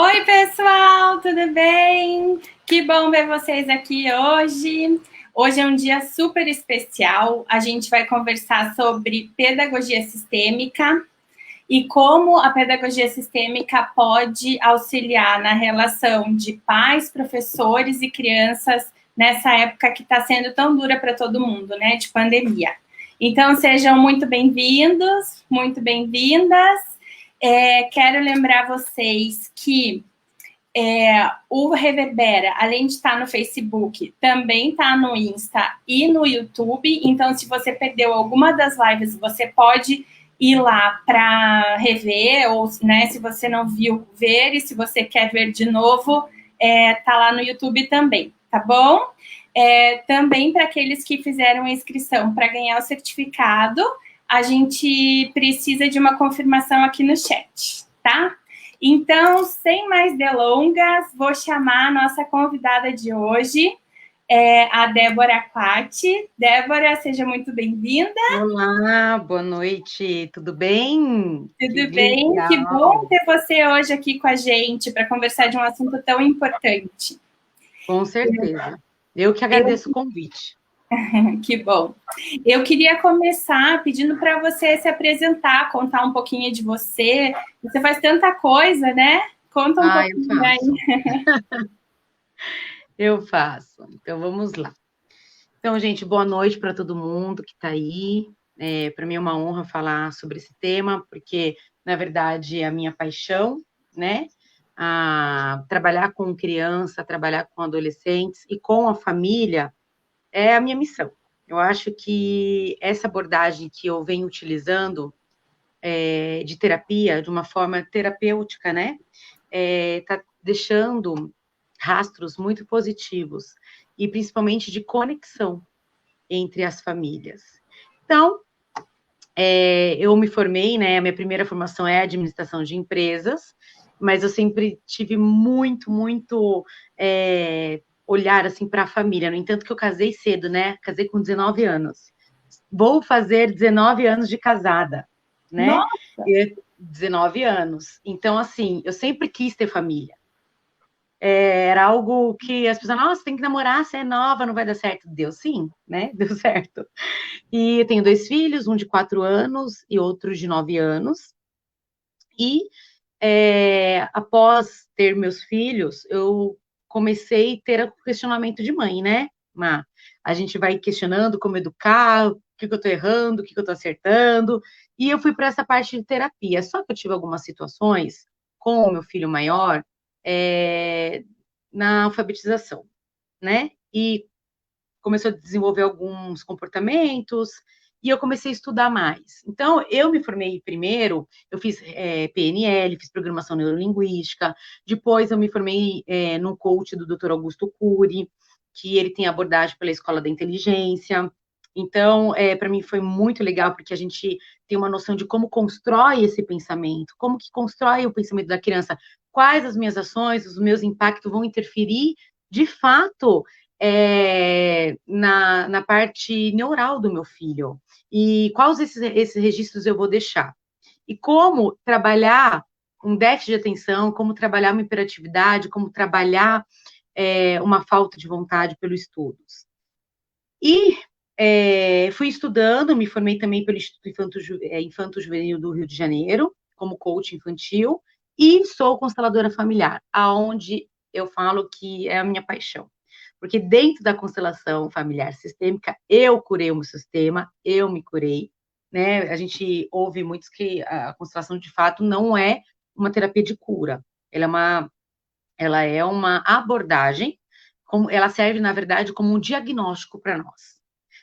Oi, pessoal, tudo bem? Que bom ver vocês aqui hoje. Hoje é um dia super especial. A gente vai conversar sobre pedagogia sistêmica e como a pedagogia sistêmica pode auxiliar na relação de pais, professores e crianças nessa época que está sendo tão dura para todo mundo, né, de pandemia. Então, sejam muito bem-vindos, muito bem-vindas. Quero lembrar vocês que o Reverbera, além de estar no Facebook, também está no Insta e no YouTube. Então, se você perdeu alguma das lives, você pode ir lá para rever, ou né, se você não viu, ver, e se você quer ver de novo, tá lá no YouTube também, tá bom? Também para aqueles que fizeram a inscrição para ganhar o certificado, a gente precisa de uma confirmação aqui no chat, tá? Então, sem mais delongas, vou chamar a nossa convidada de hoje, a Débora Quati. Débora, seja muito bem-vinda. Olá, boa noite, tudo bem? Que Tudo bem? Que bom legal! ter você hoje aqui com a gente para conversar de um assunto tão importante. Com certeza. Eu que Eu, agradeço o convite. que bom. Eu queria começar pedindo para você se apresentar, contar um pouquinho de você. Você faz tanta coisa, né? Conta um Eu pouquinho aí. faço. Eu faço. Então, vamos lá. Então, gente, boa noite para todo mundo que está aí. Para mim é uma honra falar sobre esse tema, porque, na verdade, é a minha paixão, né? Trabalhar com criança, trabalhar com adolescentes e com a família é a minha missão. Eu acho que essa abordagem que eu venho utilizando de terapia, de uma forma terapêutica, né? Está deixando rastros muito positivos e principalmente de conexão entre as famílias. Então, eu me formei, né? A minha primeira formação é administração de empresas, mas eu sempre tive muito olhar assim para a família. No entanto, que eu casei cedo, né? Casei com 19 anos. Vou fazer 19 anos de casada, né? Nossa! E 19 anos. Então, assim, eu sempre quis ter família. Era algo que as pessoas, nossa, tem que namorar, você é nova, não vai dar certo. Deu sim, né? Deu certo. E eu tenho 2 filhos, um de 4 anos e outro de 9 anos. E após ter meus filhos, eu comecei a ter o questionamento de mãe, né? A gente vai questionando como educar, o que eu estou errando, o que eu estou acertando. E eu fui para essa parte de terapia. Só que eu tive algumas situações com o meu filho maior na alfabetização, né? E começou a desenvolver alguns comportamentos e eu comecei a estudar mais. Então, eu me formei primeiro, eu fiz PNL, fiz programação neurolinguística, depois eu me formei num coach do Dr. Augusto Cury, que ele tem abordagem pela Escola da Inteligência. Então, para mim foi muito legal, porque a gente tem uma noção de como constrói esse pensamento, como que constrói o pensamento da criança, quais as minhas ações, os meus impactos vão interferir, de fato, na parte neural do meu filho. E quais esses registros eu vou deixar? E como trabalhar um déficit de atenção, como trabalhar uma hiperatividade, como trabalhar uma falta de vontade pelos estudos. E fui estudando, me formei também pelo Instituto Infanto Juvenil do Rio de Janeiro, como coach infantil, e sou consteladora familiar, aonde eu falo que é a minha paixão. Porque dentro da constelação familiar sistêmica, eu curei o meu sistema, eu me curei, né? A gente ouve muitos que a constelação, de fato, não é uma terapia de cura. Ela é uma abordagem, ela serve, na verdade, como um diagnóstico para nós.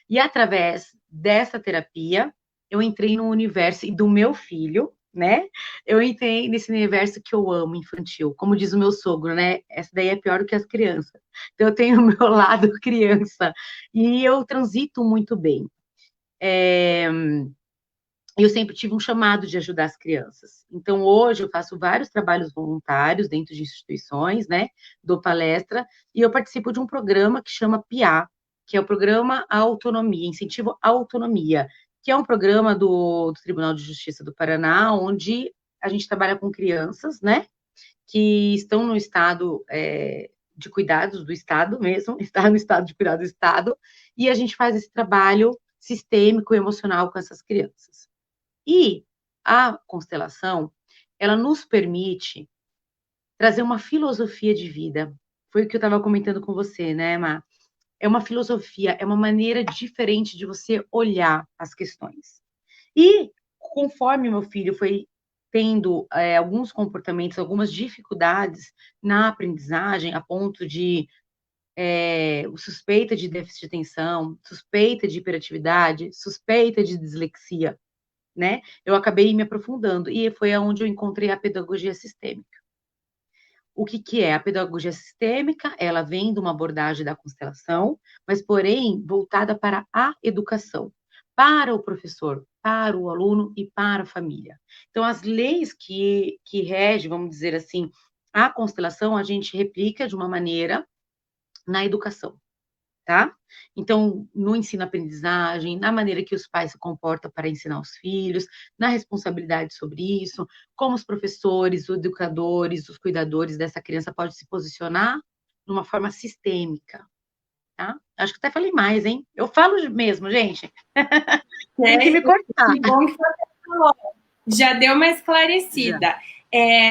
E através dessa terapia, eu entrei no universo do meu filho, né? Eu entrei nesse universo que eu amo, infantil. Como diz o meu sogro, né? Essa daí é pior do que as crianças. Então, eu tenho o meu lado criança. E eu transito muito bem. Eu sempre tive um chamado de ajudar as crianças. Então, hoje, eu faço vários trabalhos voluntários dentro de instituições, né? Dou palestra, e eu participo de um programa que chama PIA, que é o Programa Autonomia, Incentivo à Autonomia, que é um programa do Tribunal de Justiça do Paraná, onde a gente trabalha com crianças, né? que estão no estado de cuidados do Estado mesmo, está no estado de cuidado do Estado, e a gente faz esse trabalho sistêmico e emocional com essas crianças. E a constelação, ela nos permite trazer uma filosofia de vida. Foi o que eu estava comentando com você, né, Má? É uma filosofia, é uma maneira diferente de você olhar as questões. E conforme meu filho foi tendo alguns comportamentos, algumas dificuldades na aprendizagem, a ponto de suspeita de déficit de atenção, suspeita de hiperatividade, suspeita de dislexia, né? Eu acabei me aprofundando e foi aonde eu encontrei a pedagogia sistêmica. O que é a pedagogia sistêmica? Ela vem de uma abordagem da constelação, mas, porém, voltada para a educação, para o professor, para o aluno e para a família. Então, as leis que regem, vamos dizer assim, a constelação, a gente replica de uma maneira na educação. Tá? Então, no ensino-aprendizagem, na maneira que os pais se comportam para ensinar os filhos, na responsabilidade sobre isso, como os professores, os educadores, os cuidadores dessa criança podem se posicionar de uma forma sistêmica, tá? Acho que até falei mais, hein? Eu falo mesmo, gente. Tem que me cortar. Que bom que você falou. Já deu uma esclarecida.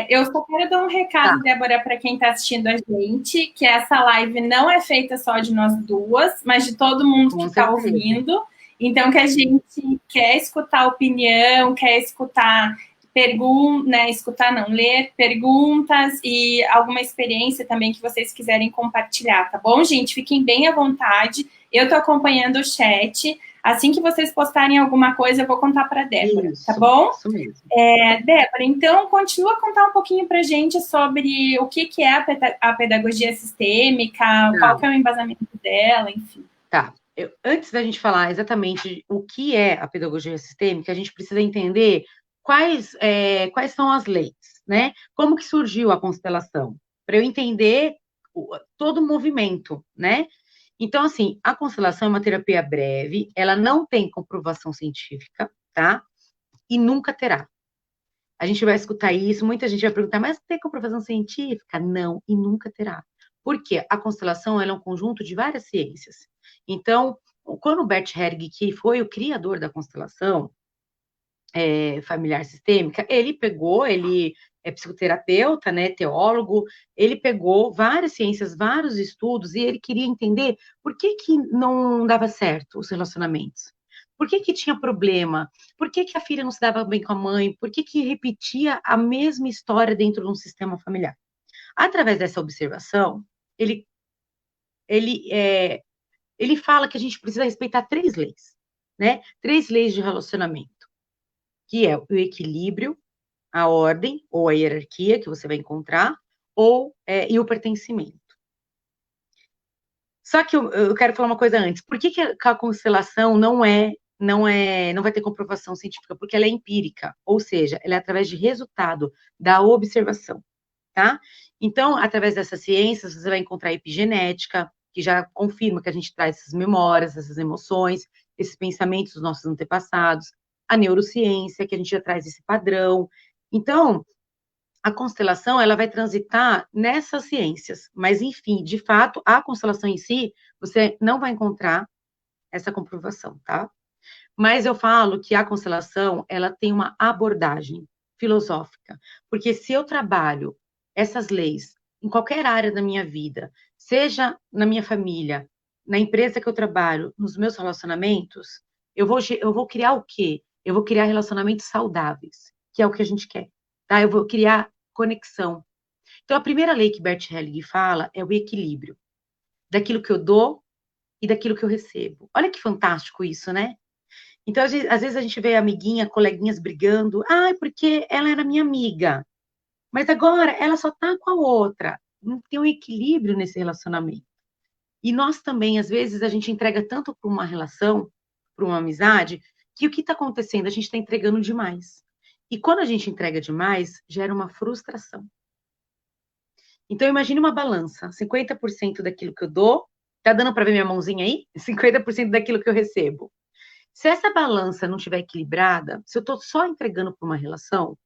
Eu só quero dar um recado, Débora, para quem está assistindo a gente, que essa live não é feita só de nós duas, mas de todo mundo que está ouvindo. Então, que a gente quer escutar opinião, quer escutar ler perguntas e alguma experiência também que vocês quiserem compartilhar, tá bom, gente? Fiquem bem à vontade. Eu estou acompanhando o chat. Assim que vocês postarem alguma coisa, eu vou contar para a Débora, tá bom? Isso mesmo. Débora, então, continua a contar um pouquinho para a gente sobre o que é a pedagogia sistêmica, qual que é o embasamento dela, enfim. Tá. Antes da gente falar exatamente o que é a pedagogia sistêmica, a gente precisa entender quais são as leis, né? Como que surgiu a constelação? Para eu entender todo o movimento, né? Então, assim, a constelação é uma terapia breve, ela não tem comprovação científica, tá? E nunca terá. A gente vai escutar isso, muita gente vai perguntar, mas tem comprovação científica? Não, e nunca terá. Por quê? A constelação ela é um conjunto de várias ciências. Então, quando o Bert Helling, que foi o criador da constelação familiar sistêmica, ele é psicoterapeuta, né, teólogo, ele pegou várias ciências, vários estudos, e ele queria entender por que não dava certo os relacionamentos. Por que tinha problema? Por que a filha não se dava bem com a mãe? Por que repetia a mesma história dentro de um sistema familiar? Através dessa observação, ele fala que a gente precisa respeitar 3 leis, né? 3 leis de relacionamento, que é o equilíbrio, a ordem ou a hierarquia que você vai encontrar, e o pertencimento. Só que eu quero falar uma coisa antes. Por que a constelação não vai ter comprovação científica? Porque ela é empírica, ou seja, ela é através de resultado da observação, tá? Então, através dessas ciências, você vai encontrar a epigenética, que já confirma que a gente traz essas memórias, essas emoções, esses pensamentos dos nossos antepassados, a neurociência, que a gente já traz esse padrão. Então, a constelação, ela vai transitar nessas ciências, mas, enfim, de fato, a constelação em si, você não vai encontrar essa comprovação, tá? Mas eu falo que a constelação, ela tem uma abordagem filosófica, porque se eu trabalho essas leis em qualquer área da minha vida, seja na minha família, na empresa que eu trabalho, nos meus relacionamentos, eu vou criar o quê? Eu vou criar relacionamentos saudáveis, que é o que a gente quer, tá? Eu vou criar conexão. Então, a primeira lei que Bert Helling fala é o equilíbrio daquilo que eu dou e daquilo que eu recebo. Olha que fantástico isso, né? Então, às vezes a gente vê amiguinha, coleguinhas brigando, porque ela era minha amiga, mas agora ela só tá com a outra. Não tem um equilíbrio nesse relacionamento. E nós também, às vezes, a gente entrega tanto para uma relação, para uma amizade, que o que está acontecendo? A gente está entregando demais. E quando a gente entrega demais, gera uma frustração. Então, imagine uma balança, 50% daquilo que eu dou, tá dando para ver minha mãozinha aí? 50% daquilo que eu recebo. Se essa balança não estiver equilibrada, se eu estou só entregando para uma relação,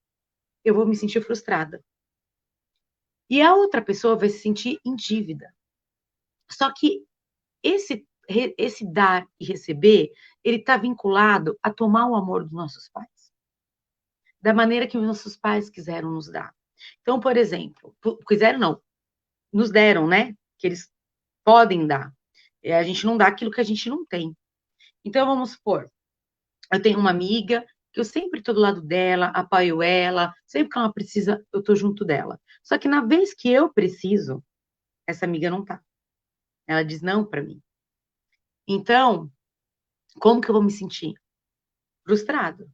eu vou me sentir frustrada. E a outra pessoa vai se sentir em dívida. Só que esse dar e receber, ele está vinculado a tomar o amor dos nossos pais, da maneira que os nossos pais quiseram nos dar. Então, por exemplo, quiseram não, nos deram, né? Que eles podem dar. A gente não dá aquilo que a gente não tem. Então, vamos supor, eu tenho uma amiga que eu sempre estou do lado dela, apoio ela, sempre que ela precisa, eu estou junto dela. Só que na vez que eu preciso, essa amiga não tá. Ela diz não para mim. Então, como que eu vou me sentir? Frustrado,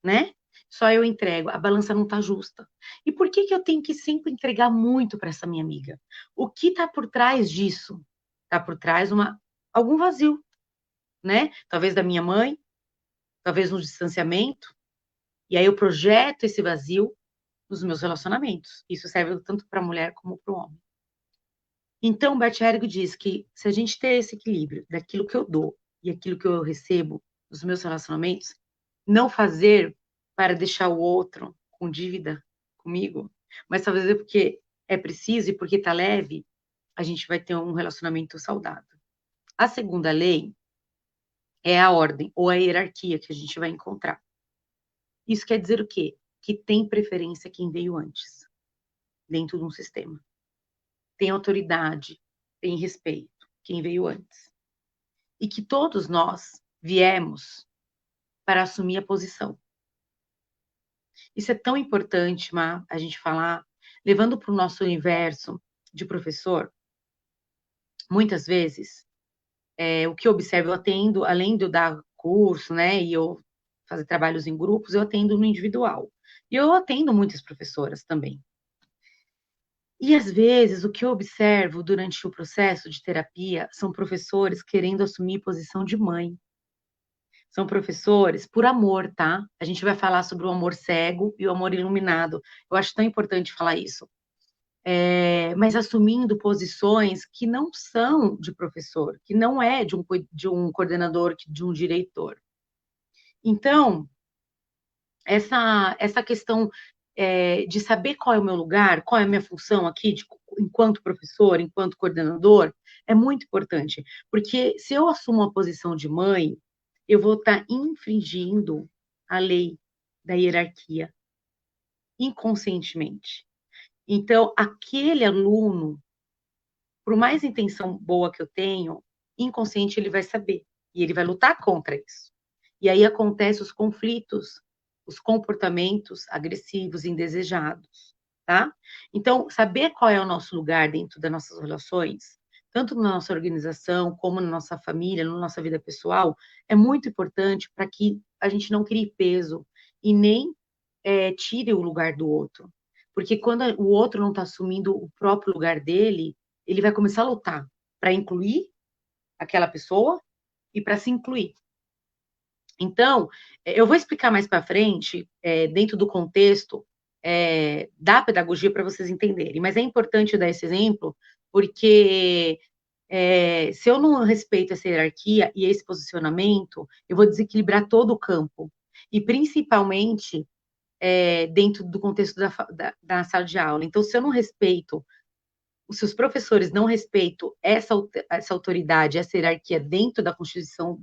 né? Só eu entrego, a balança não tá justa. E por que que eu tenho que sempre entregar muito para essa minha amiga? O que tá por trás disso? Tá por trás algum vazio, né? Talvez da minha mãe, talvez um distanciamento. E aí eu projeto esse vazio nos meus relacionamentos. Isso serve tanto para a mulher como para o homem. Então, Bert Hellinger diz que se a gente ter esse equilíbrio daquilo que eu dou e aquilo que eu recebo nos meus relacionamentos, não fazer para deixar o outro com dívida comigo, mas fazer porque é preciso e porque está leve, a gente vai ter um relacionamento saudável. A segunda lei é a ordem ou a hierarquia que a gente vai encontrar. Isso quer dizer o quê? Que tem preferência quem veio antes, dentro de um sistema. Tem autoridade, tem respeito, quem veio antes. E que todos nós viemos para assumir a posição. Isso é tão importante, Má, a gente falar, levando para o nosso universo de professor, muitas vezes, o que eu observo, eu atendo, além de eu dar curso, né, e eu fazer trabalhos em grupos, eu atendo no individual. E eu atendo muitas professoras também. E às vezes o que eu observo durante o processo de terapia são professores querendo assumir posição de mãe. São professores por amor, tá? A gente vai falar sobre o amor cego e o amor iluminado. Eu acho tão importante falar isso. Mas assumindo posições que não são de professor, que não é de um coordenador, de um diretor. Então, essa questão de saber qual é o meu lugar, qual é a minha função aqui, enquanto professor, enquanto coordenador, é muito importante. Porque se eu assumo a posição de mãe, eu vou estar infringindo a lei da hierarquia, inconscientemente. Então, aquele aluno, por mais intenção boa que eu tenho, inconsciente ele vai saber. E ele vai lutar contra isso. E aí acontecem os conflitos, os comportamentos agressivos, indesejados, tá? Então, saber qual é o nosso lugar dentro das nossas relações, tanto na nossa organização, como na nossa família, na nossa vida pessoal, é muito importante para que a gente não crie peso e nem tire o lugar do outro. Porque quando o outro não está assumindo o próprio lugar dele, ele vai começar a lutar para incluir aquela pessoa e para se incluir. Então, eu vou explicar mais para frente, dentro do contexto da pedagogia, para vocês entenderem. Mas é importante eu dar esse exemplo, porque se eu não respeito essa hierarquia e esse posicionamento, eu vou desequilibrar todo o campo. E principalmente dentro do contexto da sala de aula. Então, se eu não respeito, se os professores não respeitam essa autoridade, essa hierarquia dentro da constituição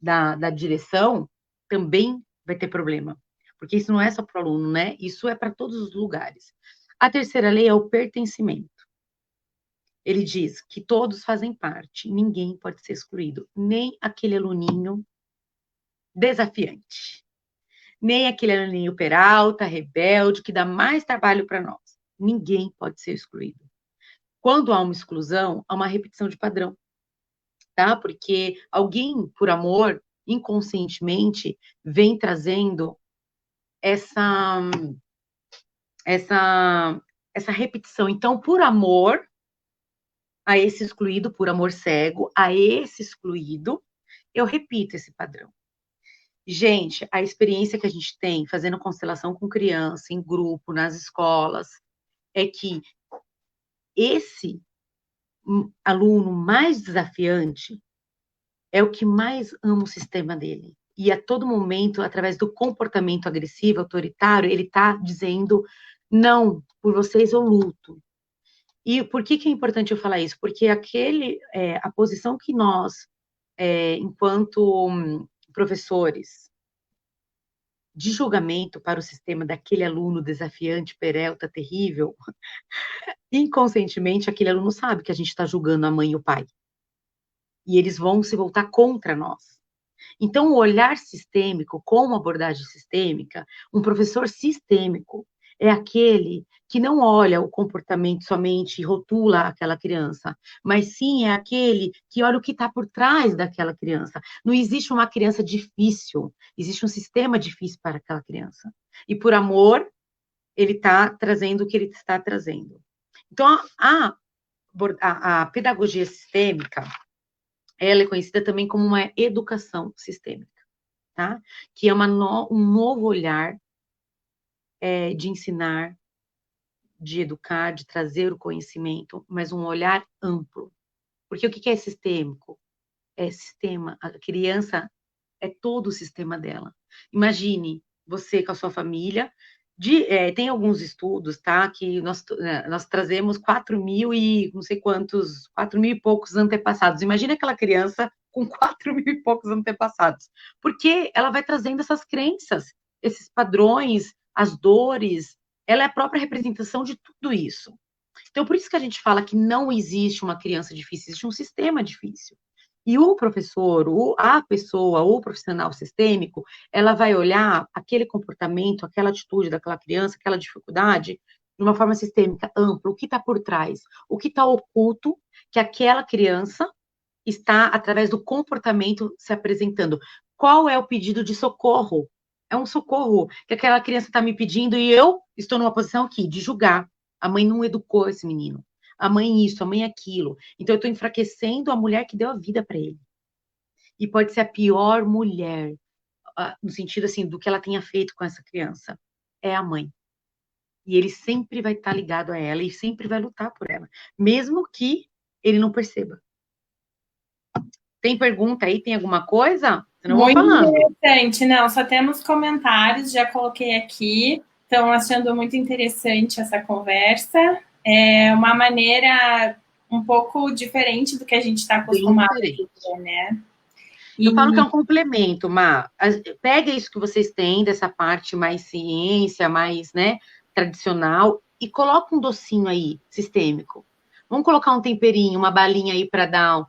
da direção, também vai ter problema. Porque isso não é só para o aluno, né? Isso é para todos os lugares. A terceira lei é o pertencimento. Ele diz que todos fazem parte, ninguém pode ser excluído, nem aquele aluninho desafiante, nem aquele aluninho peralta, rebelde, que dá mais trabalho para nós. Ninguém pode ser excluído. Quando há uma exclusão, há uma repetição de padrão, tá? Porque alguém, por amor, inconscientemente, vem trazendo essa repetição. Então, por amor a esse excluído, por amor cego, a esse excluído, eu repito esse padrão. Gente, a experiência que a gente tem fazendo constelação com criança, em grupo, nas escolas, é que esse aluno mais desafiante é o que mais ama o sistema dele. E a todo momento, através do comportamento agressivo, autoritário, ele está dizendo, não, por vocês eu luto. E por que que é importante eu falar isso? Porque a posição que nós, enquanto professores, de julgamento para o sistema daquele aluno desafiante, peralta, terrível, inconscientemente aquele aluno sabe que a gente está julgando a mãe e o pai. E eles vão se voltar contra nós. Então, o olhar sistêmico, como abordagem sistêmica, um professor sistêmico é aquele que não olha o comportamento somente e rotula aquela criança, mas sim é aquele que olha o que está por trás daquela criança. Não existe uma criança difícil, existe um sistema difícil para aquela criança. E por amor, ele está trazendo o que ele está trazendo. Então, a pedagogia sistêmica, ela é conhecida também como uma educação sistêmica, tá? Que é um novo olhar de ensinar, de educar, de trazer o conhecimento, mas um olhar amplo. Porque o que é sistêmico? É sistema, a criança é todo o sistema dela. Imagine você com a sua família, tem alguns estudos, tá, que nós trazemos 4.000 e não sei quantos, 4.000 e poucos antepassados. Imagina aquela criança com 4.000 e poucos antepassados, porque ela vai trazendo essas crenças, esses padrões, as dores, ela é a própria representação de tudo isso. Então, por isso que a gente fala que não existe uma criança difícil, existe um sistema difícil. E o professor, a pessoa, o profissional sistêmico, ela vai olhar aquele comportamento, aquela atitude daquela criança, aquela dificuldade, de uma forma sistêmica, ampla. O que está por trás? O que está oculto que aquela criança está, através do comportamento, se apresentando? Qual é o pedido de socorro? É um socorro que aquela criança está me pedindo e eu estou numa posição aqui de julgar. A mãe não educou esse menino. A mãe isso, a mãe aquilo. Então, eu estou enfraquecendo a mulher que deu a vida para ele. E pode ser a pior mulher, no sentido assim, do que ela tenha feito com essa criança. É a mãe. E ele sempre vai estar ligado a ela e sempre vai lutar por ela. Mesmo que ele não perceba. Tem pergunta aí? Tem alguma coisa? Eu não vou Muito falando. interessante. Não, só temos comentários, já coloquei aqui. Estão achando muito interessante essa conversa. É uma maneira um pouco diferente do que a gente está acostumado a fazer, né? Eu falo que é um complemento, pega isso que vocês têm, dessa parte mais ciência, mais, né, tradicional, e coloca um docinho aí, sistêmico. Vamos colocar um temperinho, uma balinha aí para dar.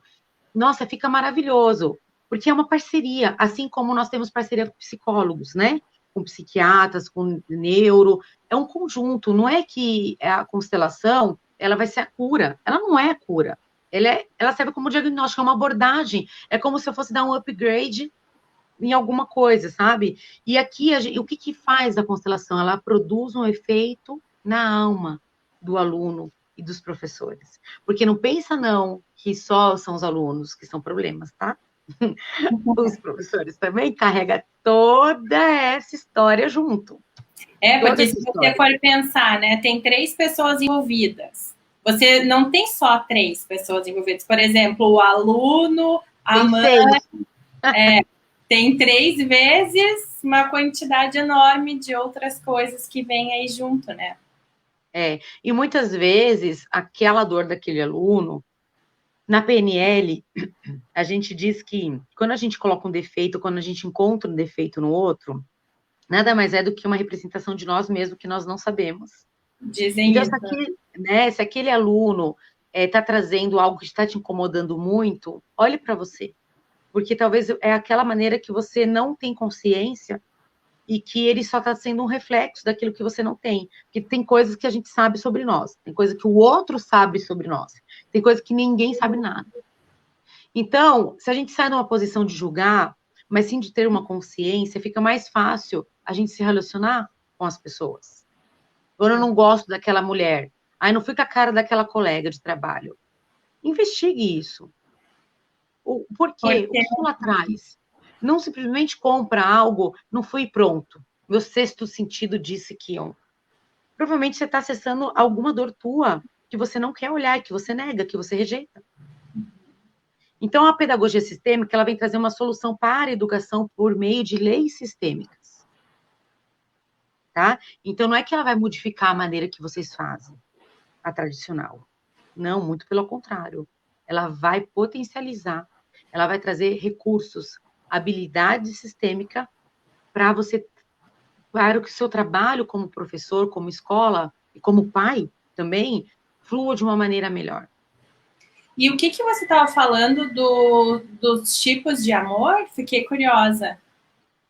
Nossa, fica maravilhoso, porque é uma parceria, assim como nós temos parceria com psicólogos, né? Com psiquiatras, com neuro, é um conjunto, não é que a constelação, ela vai ser a cura, ela não é a cura, ela serve como diagnóstico, é uma abordagem, é como se eu fosse dar um upgrade em alguma coisa, sabe? E aqui, o que que faz a constelação? Ela produz um efeito na alma do aluno e dos professores. Porque não pensa, não, que só são os alunos que são problemas, tá? Os professores também carregam toda essa história junto. Porque se você for pensar, né, tem 3 pessoas envolvidas. Você não tem só 3 pessoas envolvidas. Por exemplo, o aluno, a mãe, tem 3 vezes uma quantidade enorme de outras coisas que vem aí junto, né? E muitas vezes, aquela dor daquele aluno, na PNL, a gente diz que quando a gente coloca um defeito, quando a gente encontra um defeito no outro, nada mais é do que uma representação de nós mesmos que nós não sabemos. Dizem então, isso. Se aquele aluno está trazendo algo que está te incomodando muito, olhe para você. Porque talvez é aquela maneira que você não tem consciência e que ele só está sendo um reflexo daquilo que você não tem. Porque tem coisas que a gente sabe sobre nós, tem coisa que o outro sabe sobre nós, tem coisa que ninguém sabe nada. Então, se a gente sai de uma posição de julgar, mas sim de ter uma consciência, fica mais fácil a gente se relacionar com as pessoas. Eu não gosto daquela mulher, aí não fica a cara daquela colega de trabalho. Investigue isso. Por quê? O que ela traz? Não simplesmente compra algo, não fui pronto. Meu sexto sentido disse que eu. Provavelmente você está acessando alguma dor tua que você não quer olhar, que você nega, que você rejeita. Então, a pedagogia sistêmica, ela vem trazer uma solução para a educação por meio de leis sistêmicas. Tá? Então, não é que ela vai modificar a maneira que vocês fazem, a tradicional. Não, muito pelo contrário. Ela vai potencializar, ela vai trazer recursos, habilidade sistêmica para você, para que o seu trabalho como professor, como escola e como pai também flua de uma maneira melhor. E o que você estava falando dos tipos de amor? Fiquei curiosa.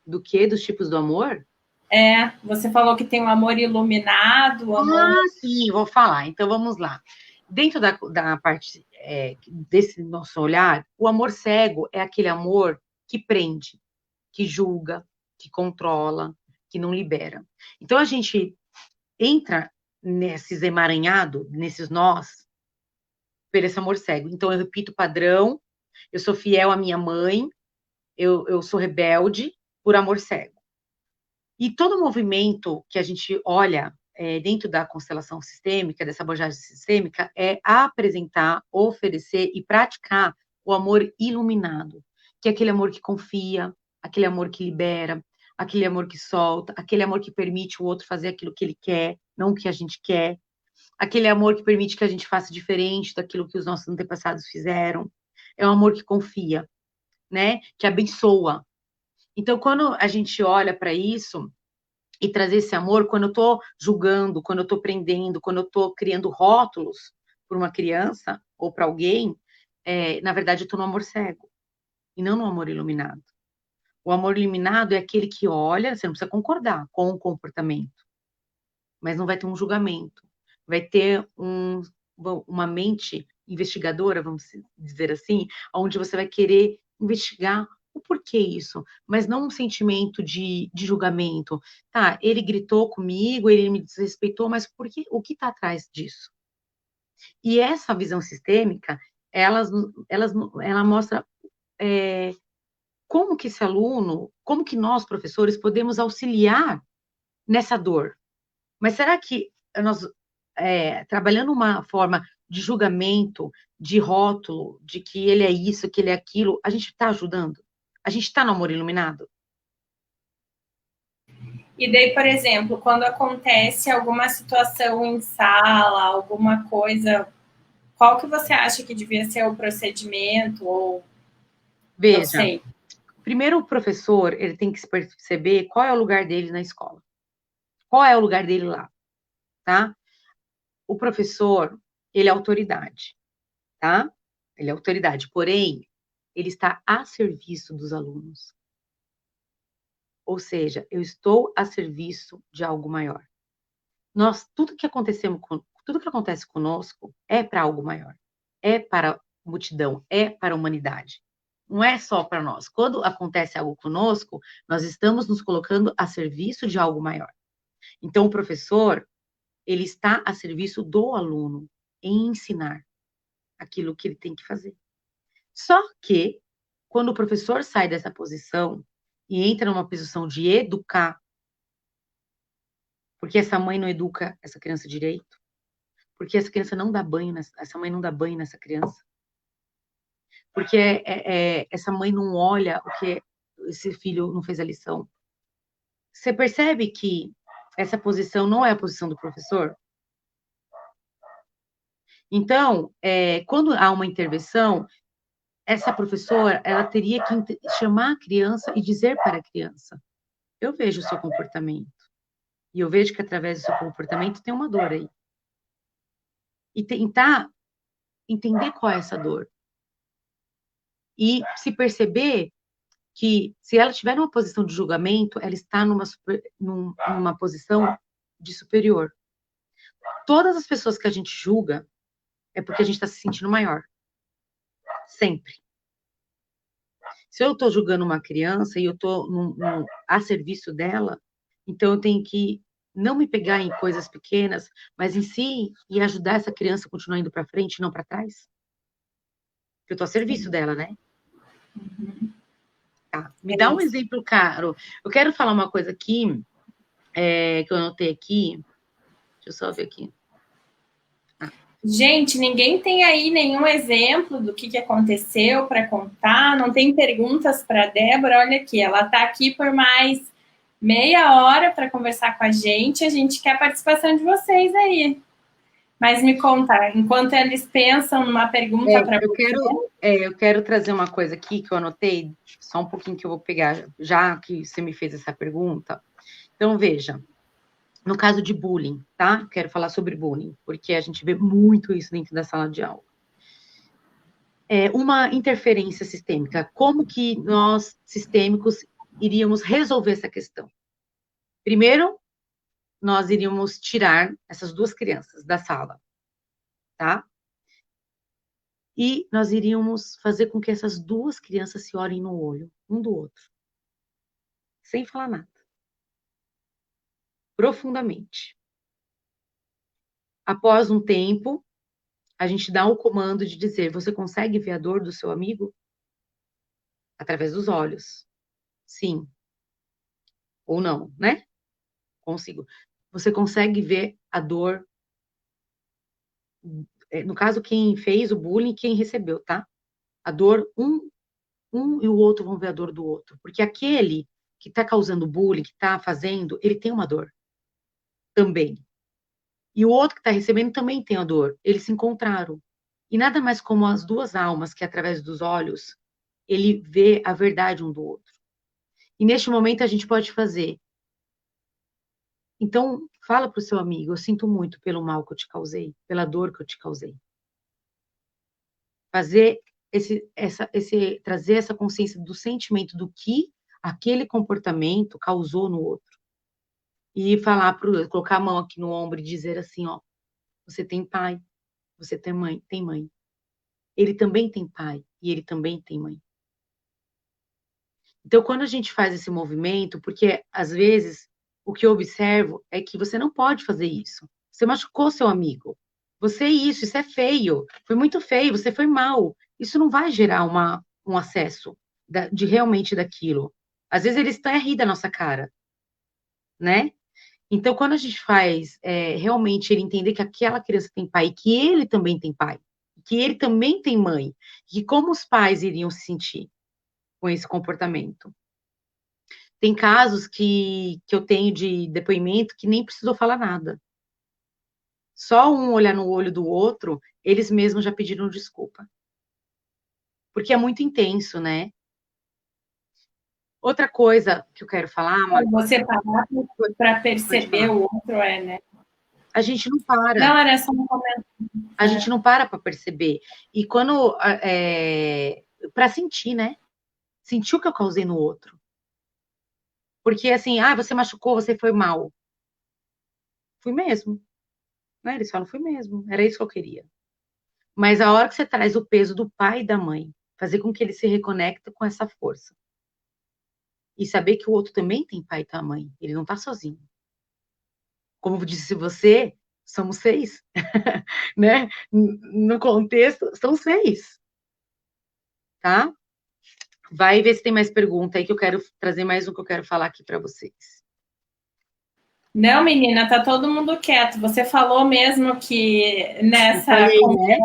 Do que? Dos tipos do amor? Você falou que tem um amor iluminado, amor... Sim, vou falar. Então, vamos lá. Dentro da parte desse nosso olhar, o amor cego é aquele amor que prende, que julga, que controla, que não libera. Então, a gente entra nesses emaranhados, nesses nós, por esse amor cego. Então, eu repito o padrão, eu sou fiel à minha mãe, eu sou rebelde por amor cego. E todo movimento que a gente olha dentro da constelação sistêmica, dessa abordagem sistêmica, é apresentar, oferecer e praticar o amor iluminado, que é aquele amor que confia, aquele amor que libera, aquele amor que solta, aquele amor que permite o outro fazer aquilo que ele quer, não o que a gente quer, aquele amor que permite que a gente faça diferente daquilo que os nossos antepassados fizeram. É um amor que confia, né? Que abençoa. Então, quando a gente olha para isso e trazer esse amor, quando eu estou julgando, quando eu estou prendendo, quando eu estou criando rótulos para uma criança ou para alguém, na verdade, eu estou no amor cego e não no amor iluminado. O amor iluminado é aquele que olha, você não precisa concordar com o comportamento, mas não vai ter um julgamento, vai ter uma mente investigadora, vamos dizer assim, onde você vai querer investigar o porquê isso, mas não um sentimento de julgamento. Tá, ele gritou comigo, ele me desrespeitou, mas por que, o que está atrás disso? E essa visão sistêmica, ela mostra como que esse aluno, como que nós, professores, podemos auxiliar nessa dor. Mas será que nós, trabalhando uma forma de julgamento, de rótulo, de que ele é isso, que ele é aquilo, a gente está ajudando? A gente está no amor iluminado? E daí, por exemplo, quando acontece alguma situação em sala, alguma coisa, qual que você acha que devia ser o procedimento? Ou não Veja, sei. primeiro o professor, ele tem que se perceber qual é o lugar dele na escola. Qual é o lugar dele lá, tá? O professor, ele é autoridade, tá? Ele é autoridade, porém, ele está a serviço dos alunos. Ou seja, eu estou a serviço de algo maior. Tudo que acontece conosco é para algo maior. É para a multidão, é para a humanidade. Não é só para nós. Quando acontece algo conosco, nós estamos nos colocando a serviço de algo maior. Então, o professor, ele está a serviço do aluno em ensinar aquilo que ele tem que fazer. Só que, quando o professor sai dessa posição e entra numa posição de educar, porque essa mãe não educa essa criança direito, porque essa criança não dá banho, essa mãe não dá banho nessa criança, porque essa mãe não olha o que esse filho não fez a lição. Você percebe que essa posição não é a posição do professor? Então, quando há uma intervenção, essa professora, ela teria que chamar a criança e dizer para a criança: eu vejo o seu comportamento, e eu vejo que através do seu comportamento tem uma dor aí. E tentar entender qual é essa dor. E se perceber que, se ela estiver numa posição de julgamento, ela está numa posição de superior. Todas as pessoas que a gente julga é porque a gente está se sentindo maior. Sempre. Se eu estou julgando uma criança e eu estou a serviço dela, então eu tenho que não me pegar em coisas pequenas, mas em si e ajudar essa criança a continuar indo para frente, não para trás. Eu estou a serviço dela, né? Uhum. Tá. Me dá um exemplo, Caro. Eu quero falar uma coisa aqui, que eu anotei aqui. Deixa eu só ver aqui. Gente, ninguém tem aí nenhum exemplo do que aconteceu para contar? Não tem perguntas para a Débora? Olha aqui, ela está aqui por mais meia hora para conversar com a gente. A gente quer a participação de vocês aí. Mas me conta, enquanto eles pensam numa pergunta para você... Eu quero trazer uma coisa aqui que eu anotei, só um pouquinho que eu vou pegar, já que você me fez essa pergunta. Então, veja, no caso de bullying, tá? Quero falar sobre bullying, porque a gente vê muito isso dentro da sala de aula. Uma interferência sistêmica. Como que nós, sistêmicos, iríamos resolver essa questão? Primeiro, nós iríamos tirar essas duas crianças da sala, tá? E nós iríamos fazer com que essas duas crianças se olhem no olho, um do outro, sem falar nada. Profundamente. Após um tempo, a gente dá o comando de dizer: você consegue ver a dor do seu amigo? Através dos olhos. Sim. Ou não, né? Consigo. Você consegue ver a dor, no caso, quem fez o bullying, quem recebeu, tá? A dor, um e o outro vão ver a dor do outro. Porque aquele que está causando bullying, que está fazendo, ele tem uma dor também. E o outro que está recebendo também tem a dor. Eles se encontraram. E nada mais como as duas almas que, através dos olhos, ele vê a verdade um do outro. E neste momento a gente pode fazer. Então, fala para o seu amigo: eu sinto muito pelo mal que eu te causei, pela dor que eu te causei. Fazer trazer essa consciência do sentimento do que aquele comportamento causou no outro. E colocar a mão aqui no ombro e dizer assim: ó, você tem pai, você tem mãe, tem mãe. Ele também tem pai e ele também tem mãe. Então, quando a gente faz esse movimento, porque às vezes o que eu observo é que você não pode fazer isso. Você machucou seu amigo. Isso é feio. Foi muito feio, você foi mal. Isso não vai gerar um acesso de realmente daquilo. Às vezes eles estão a rir da nossa cara, né? Então, quando a gente faz realmente ele entender que aquela criança tem pai, que ele também tem pai, que ele também tem mãe, e como os pais iriam se sentir com esse comportamento. Tem casos que eu tenho de depoimento que nem precisou falar nada. Só um olhar no olho do outro, eles mesmos já pediram desculpa. Porque é muito intenso, né? Outra coisa que eu quero falar... Você parar para perceber o outro, né? A gente não para. Não, era só um comentário. A gente não para perceber. E quando... para sentir, né? Sentir o que eu causei no outro. Porque assim, você machucou, você foi mal. Fui mesmo. Né? Eles falam, fui mesmo. Era isso que eu queria. Mas a hora que você traz o peso do pai e da mãe, fazer com que ele se reconecte com essa força. E saber que o outro também tem pai e tem mãe. Ele não está sozinho. Como disse você, somos 6. Né? No contexto, são 6. Tá? Vai ver se tem mais pergunta aí, que eu quero trazer mais um que eu quero falar aqui para vocês. Não, menina, tá todo mundo quieto. Você falou mesmo que nessa conversa, né?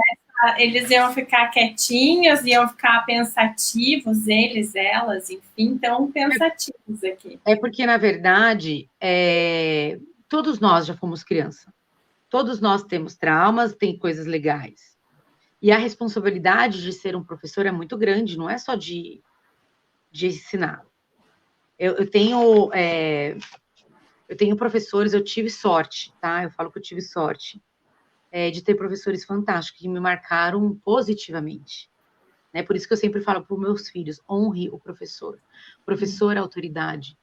Eles iam ficar quietinhos, iam ficar pensativos, eles, elas, enfim, tão pensativos aqui. É porque, na verdade, todos nós já fomos criança. Todos nós temos traumas, tem coisas legais. E a responsabilidade de ser um professor é muito grande, não é só de ensinar. Eu tenho professores, eu tive sorte, tá? Eu falo que eu tive sorte de ter professores fantásticos que me marcaram positivamente. Né? Por isso que eu sempre falo para os meus filhos: honre o professor. O professor é autoridade.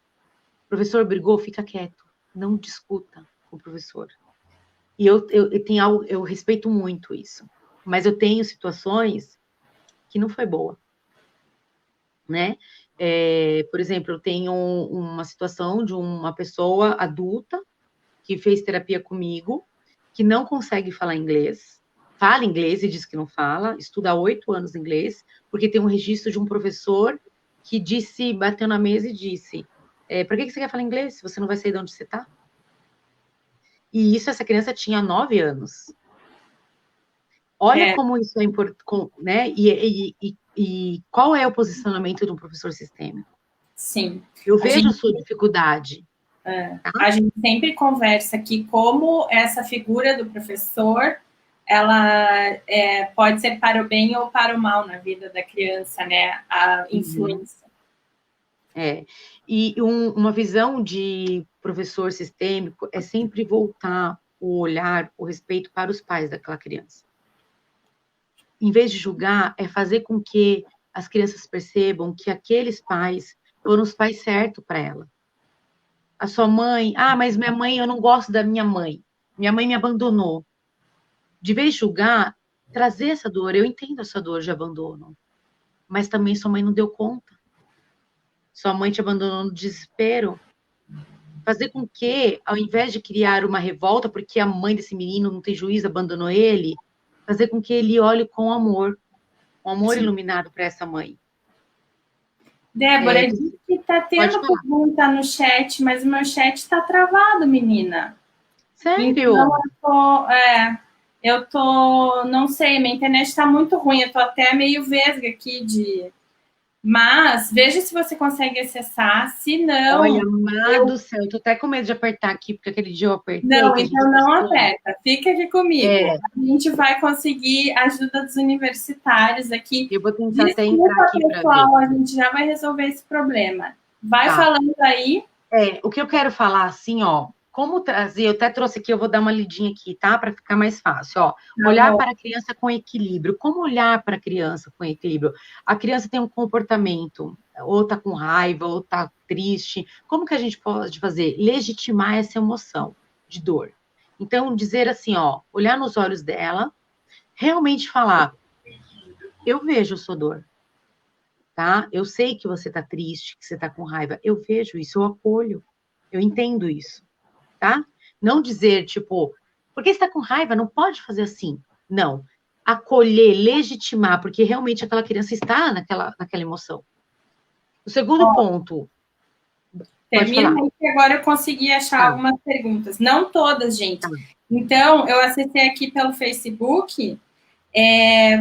O professor brigou, fica quieto. Não discuta com o professor. E eu tenho algo, eu respeito muito isso. Mas eu tenho situações que não foi boa. Né? Por exemplo, eu tenho uma situação de uma pessoa adulta que fez terapia comigo, que não consegue falar inglês, fala inglês e diz que não fala, estuda há 8 anos inglês, porque tem um registro de um professor que bateu na mesa e disse: para que você quer falar inglês se você não vai sair de onde você está? E essa criança tinha 9 anos. Olha como isso é importante, né? E qual é o posicionamento de um professor sistêmico? Sim. Eu vejo a sua dificuldade. tá? A gente sempre conversa aqui como essa figura do professor, ela pode ser para o bem ou para o mal na vida da criança, né? A influência. E uma visão de professor sistêmico é sempre voltar o olhar, o respeito para os pais daquela criança. Em vez de julgar, é fazer com que as crianças percebam que aqueles pais foram os pais certos para ela. A sua mãe, mas minha mãe, eu não gosto da minha mãe. Minha mãe me abandonou. De vez de julgar, trazer essa dor. Eu entendo essa dor de abandono, mas também sua mãe não deu conta. Sua mãe te abandonou no desespero. Fazer com que, ao invés de criar uma revolta, porque a mãe desse menino não tem juízo, abandonou ele, fazer com que ele olhe com amor, um amor iluminado para essa mãe. Débora, diz que está tendo pergunta no chat, mas o meu chat está travado, menina. Sério? Então, eu tô, não sei, minha internet está muito ruim, eu tô até meio vesga aqui de... Mas, veja se você consegue acessar, se não... Olha, amado do céu, eu tô até com medo de apertar aqui, porque aquele dia eu apertei... Não, então não aperta, fica aqui comigo. A gente vai conseguir a ajuda dos universitários aqui. Eu vou tentar até entrar aqui para ver. A gente já vai resolver esse problema. Vai falando aí. O que eu quero falar, assim, ó, como trazer, eu até trouxe aqui, eu vou dar uma lidinha aqui, tá? Para ficar mais fácil, ó. Olhar para a criança com equilíbrio. Como olhar para a criança com equilíbrio? A criança tem um comportamento, ou tá com raiva, ou tá triste. Como que a gente pode fazer? Legitimar essa emoção de dor. Então, dizer assim, ó, olhar nos olhos dela, realmente falar, eu vejo a sua dor, tá? Eu sei que você tá triste, que você tá com raiva, eu vejo isso, eu acolho, eu entendo isso. Tá? Não dizer, tipo, por que você está com raiva? Não pode fazer assim. Não. Acolher, legitimar, porque realmente aquela criança está naquela emoção. O segundo ponto. Termina aí que agora eu consegui achar algumas perguntas. Não todas, gente. Então, eu acessei aqui pelo Facebook.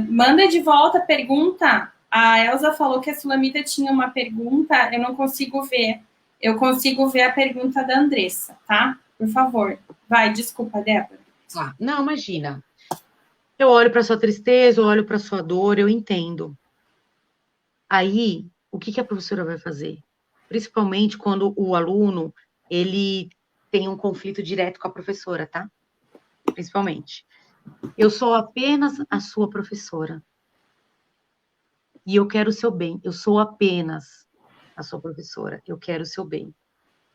Manda de volta a pergunta. A Elza falou que a Sulamita tinha uma pergunta, eu não consigo ver. Eu consigo ver a pergunta da Andressa, tá? Por favor. Vai, desculpa, Débora. Não, imagina. Eu olho para sua tristeza, eu olho para sua dor, eu entendo. Aí, o que a professora vai fazer? Principalmente quando o aluno, ele tem um conflito direto com a professora, tá? Principalmente. Eu sou apenas a sua professora. E eu quero o seu bem. Eu sou apenas a sua professora. Eu quero o seu bem.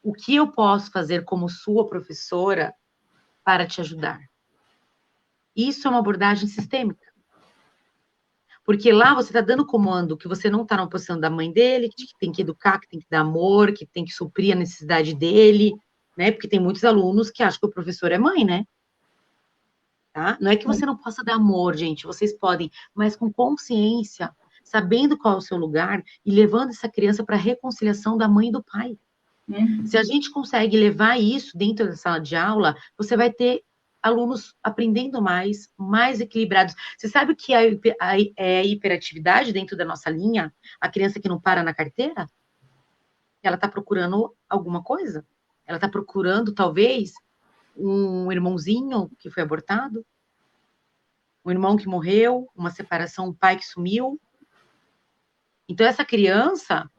O que eu posso fazer como sua professora para te ajudar? Isso é uma abordagem sistêmica. Porque lá você está dando comando que você não está na posição da mãe dele, que tem que educar, que tem que dar amor, que tem que suprir a necessidade dele, né? Porque tem muitos alunos que acham que o professor é mãe, né? Tá? Não é que você não possa dar amor, gente, vocês podem, mas com consciência, sabendo qual é o seu lugar e levando essa criança para a reconciliação da mãe e do pai. Se a gente consegue levar isso dentro da sala de aula, você vai ter alunos aprendendo mais equilibrados. Você sabe o que é a hiperatividade dentro da nossa linha? A criança que não para na carteira? Ela está procurando alguma coisa? Ela está procurando, talvez, um irmãozinho que foi abortado? Um irmão que morreu? Uma separação, um pai que sumiu? Então, essa criança...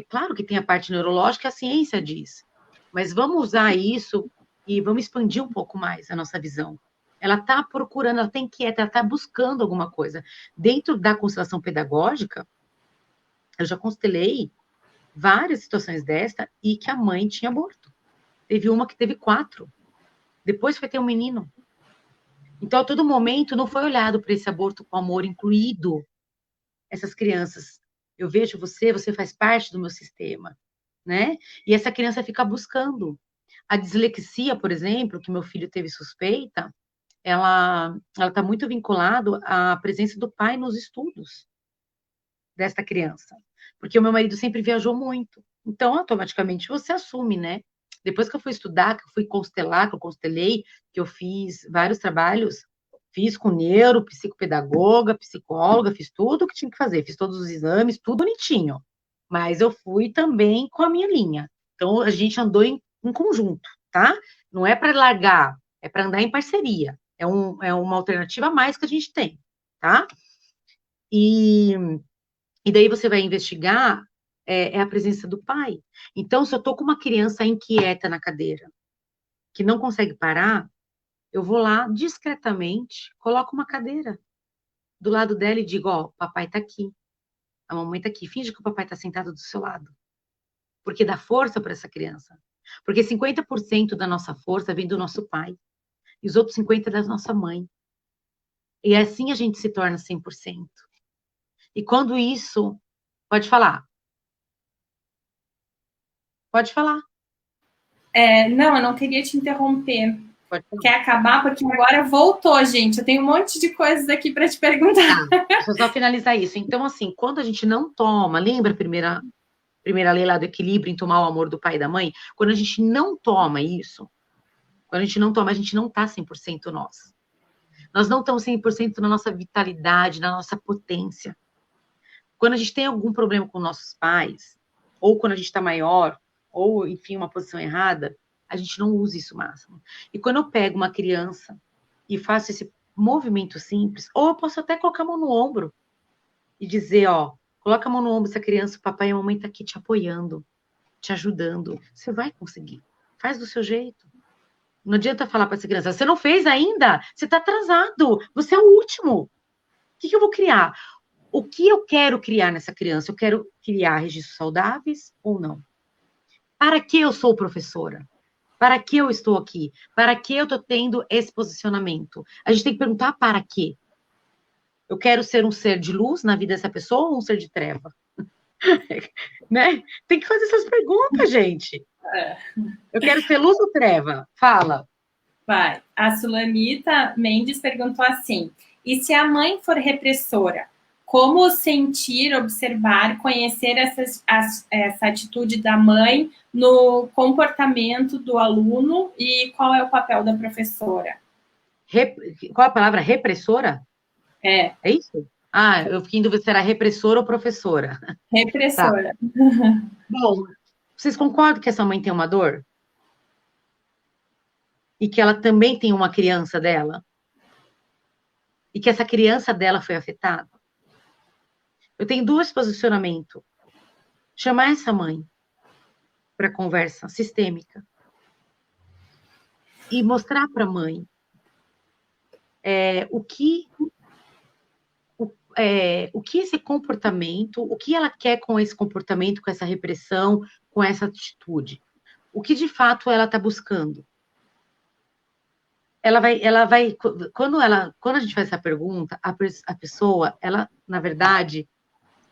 claro que tem a parte neurológica, a ciência diz, mas vamos usar isso e vamos expandir um pouco mais a nossa visão. Ela está procurando, ela está inquieta, ela está buscando alguma coisa. Dentro da constelação pedagógica, eu já constelei várias situações desta e que a mãe tinha aborto. Teve uma que teve 4. Depois foi ter um menino. Então, a todo momento, não foi olhado para esse aborto com amor incluído essas crianças. Eu vejo você, você faz parte do meu sistema, né? E essa criança fica buscando. A dislexia, por exemplo, que meu filho teve suspeita, ela está muito vinculado à presença do pai nos estudos desta criança. Porque o meu marido sempre viajou muito. Então, automaticamente, você assume, né? Depois que eu fui estudar, que eu fui constelar, que eu constelei, que eu fiz vários trabalhos, fiz com neuro, psicopedagoga, psicóloga, fiz tudo o que tinha que fazer, fiz todos os exames, tudo bonitinho. Mas eu fui também com a minha linha. Então, a gente andou em conjunto, tá? Não é para largar, é para andar em parceria. É uma alternativa a mais que a gente tem, tá? E, e daí você vai investigar a presença do pai. Então, se eu tô com uma criança inquieta na cadeira, que não consegue parar, eu vou lá discretamente, coloco uma cadeira do lado dela e digo, ó, papai tá aqui, a mamãe tá aqui, finge que o papai tá sentado do seu lado, porque dá força para essa criança. Porque 50% da nossa força vem do nosso pai, e os outros 50% da nossa mãe. E assim a gente se torna 100%. E quando isso, pode falar, pode falar, Não, eu não queria te interromper. pode falar. Quer acabar? Porque agora voltou, gente. Eu tenho um monte de coisas aqui para te perguntar. Tá, deixa eu só finalizar isso. Então, assim, quando a gente não toma, lembra a primeira lei lá do equilíbrio em tomar o amor do pai e da mãe? Quando a gente não toma isso, quando a gente não toma, a gente não tá 100% nós. Nós não estamos 100% na nossa vitalidade, na nossa potência. Quando a gente tem algum problema com nossos pais, ou quando a gente está maior, ou, enfim, uma posição errada, a gente não usa isso máximo. E quando eu pego uma criança e faço esse movimento simples, ou eu posso até colocar a mão no ombro e dizer, ó, coloca a mão no ombro dessa criança, o papai e a mamãe tá aqui te apoiando, te ajudando. Você vai conseguir. Faz do seu jeito. Não adianta falar para essa criança, você não fez ainda? Você está atrasado. Você é o último. O que eu vou criar? O que eu quero criar nessa criança? Eu quero criar registros saudáveis ou não? Para que eu sou professora? Para que eu estou aqui? Para que eu estou tendo esse posicionamento? A gente tem que perguntar para quê? Eu quero ser um ser de luz na vida dessa pessoa ou um ser de treva? Né? Tem que fazer essas perguntas, gente. Eu quero ser luz ou treva? Fala. Vai. A Sulamita Mendes perguntou assim: e se a mãe for repressora, como sentir, observar, conhecer essa atitude da mãe no comportamento do aluno e qual é o papel da professora? Qual a palavra? Repressora? É, É isso? Ah, eu fiquei em dúvida se era repressora ou professora. Tá. repressora. Bom, vocês concordam que essa mãe tem uma dor? E que ela também tem uma criança dela? E que essa criança dela foi afetada? Eu tenho dois posicionamentos. Chamar essa mãe para conversa sistêmica e mostrar para a mãe o que o que esse comportamento, o que ela quer com esse comportamento, com essa repressão, com essa atitude. O que de fato ela está buscando. Quando a gente faz essa pergunta, a pessoa, ela, na verdade,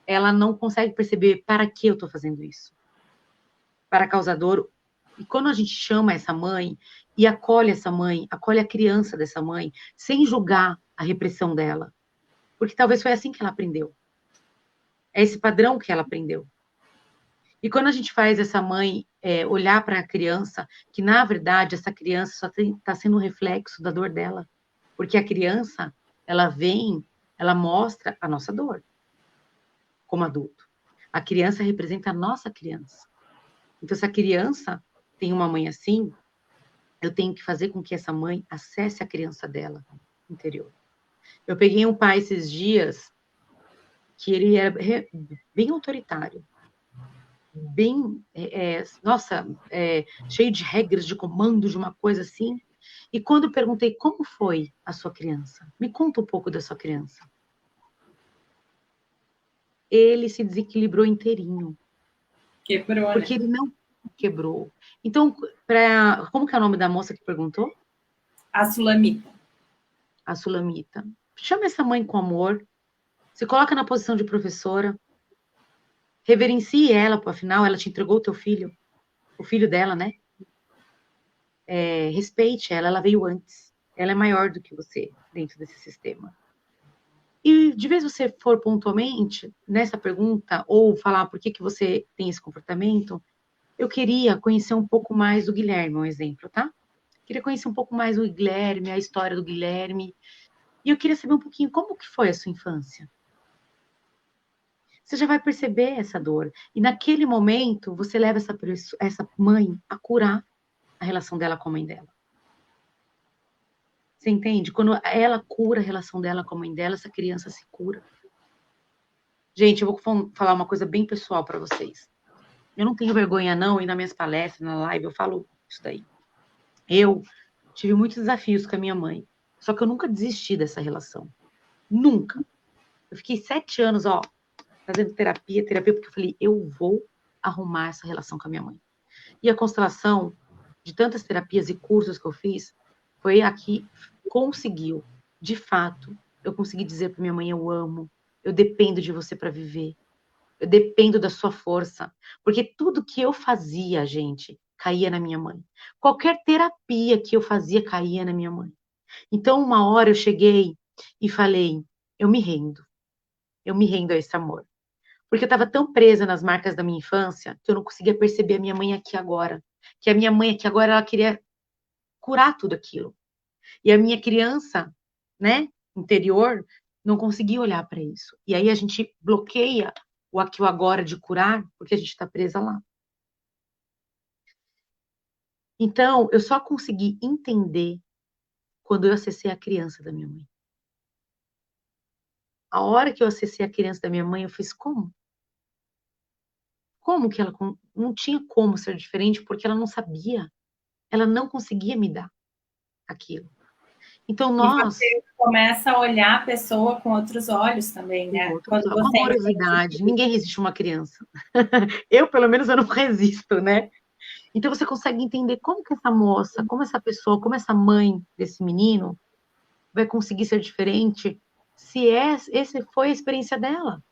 ela não consegue perceber para que eu estou fazendo isso. Para causar dor. E quando a gente chama essa mãe e acolhe essa mãe, acolhe a criança dessa mãe, sem julgar a repressão dela, porque talvez foi assim que ela aprendeu. É esse padrão que ela aprendeu. E quando a gente faz essa mãe olhar para a criança, que na verdade essa criança só está sendo um reflexo da dor dela, porque a criança, ela mostra a nossa dor como adulto. A criança representa a nossa criança. Então, se a criança tem uma mãe assim, eu tenho que fazer com que essa mãe acesse a criança dela interior. Eu peguei um pai esses dias que ele era bem autoritário, bem, cheio de regras, de comando, de uma coisa assim. E quando eu perguntei como foi a sua criança, me conta um pouco da sua criança. Ele se desequilibrou inteirinho. Quebrou, Porque né? ele não quebrou. Então, como que é o nome da moça que perguntou? A Sulamita. A Sulamita. Chama essa mãe com amor, se coloca na posição de professora, reverencie ela, afinal, ela te entregou o teu filho, o filho dela, né? Respeite ela, ela veio antes. Ela é maior do que você dentro desse sistema. E de vez você for pontualmente nessa pergunta, ou falar por que você tem esse comportamento, eu queria conhecer um pouco mais do Guilherme, um exemplo, tá? Queria conhecer um pouco mais o Guilherme, a história do Guilherme. E eu queria saber um pouquinho como que foi a sua infância. Você já vai perceber essa dor. E naquele momento, você leva essa mãe a curar a relação dela com a mãe dela. Você entende? Quando ela cura a relação dela com a mãe dela, essa criança se cura. Gente, eu vou falar uma coisa bem pessoal para vocês. Eu não tenho vergonha, não, e nas minhas palestras, na live, eu falo isso daí. Eu tive muitos desafios com a minha mãe, só que eu nunca desisti dessa relação. Nunca. Eu fiquei 7 anos, ó, fazendo terapia, porque eu falei, eu vou arrumar essa relação com a minha mãe. E a constelação de tantas terapias e cursos que eu fiz, foi a que conseguiu, de fato, eu consegui dizer para minha mãe, eu amo, eu dependo de você para viver, eu dependo da sua força, porque tudo que eu fazia, gente, caía na minha mãe. Qualquer terapia que eu fazia caía na minha mãe. Então, uma hora eu cheguei e falei, eu me rendo a esse amor. Porque eu estava tão presa nas marcas da minha infância que eu não conseguia perceber a minha mãe aqui agora. Que a minha mãe aqui agora, ela queria curar tudo aquilo. E a minha criança, né, interior, não conseguia olhar para isso. E aí a gente bloqueia o aqui e o agora de curar, porque a gente está presa lá. Então, eu só consegui entender quando eu acessei a criança da minha mãe. A hora que eu acessei a criança da minha mãe, eu fiz como? Como que ela não tinha como ser diferente, porque ela não sabia, ela não conseguia me dar aquilo. Então, E nós... você começa a olhar a pessoa com outros olhos também, né? Quando uma você amorosidade. Ninguém resiste a uma criança. Eu, pelo menos, eu não resisto, né? Então, você consegue entender como que essa moça, como essa pessoa, como essa mãe desse menino vai conseguir ser diferente se essa foi a experiência dela.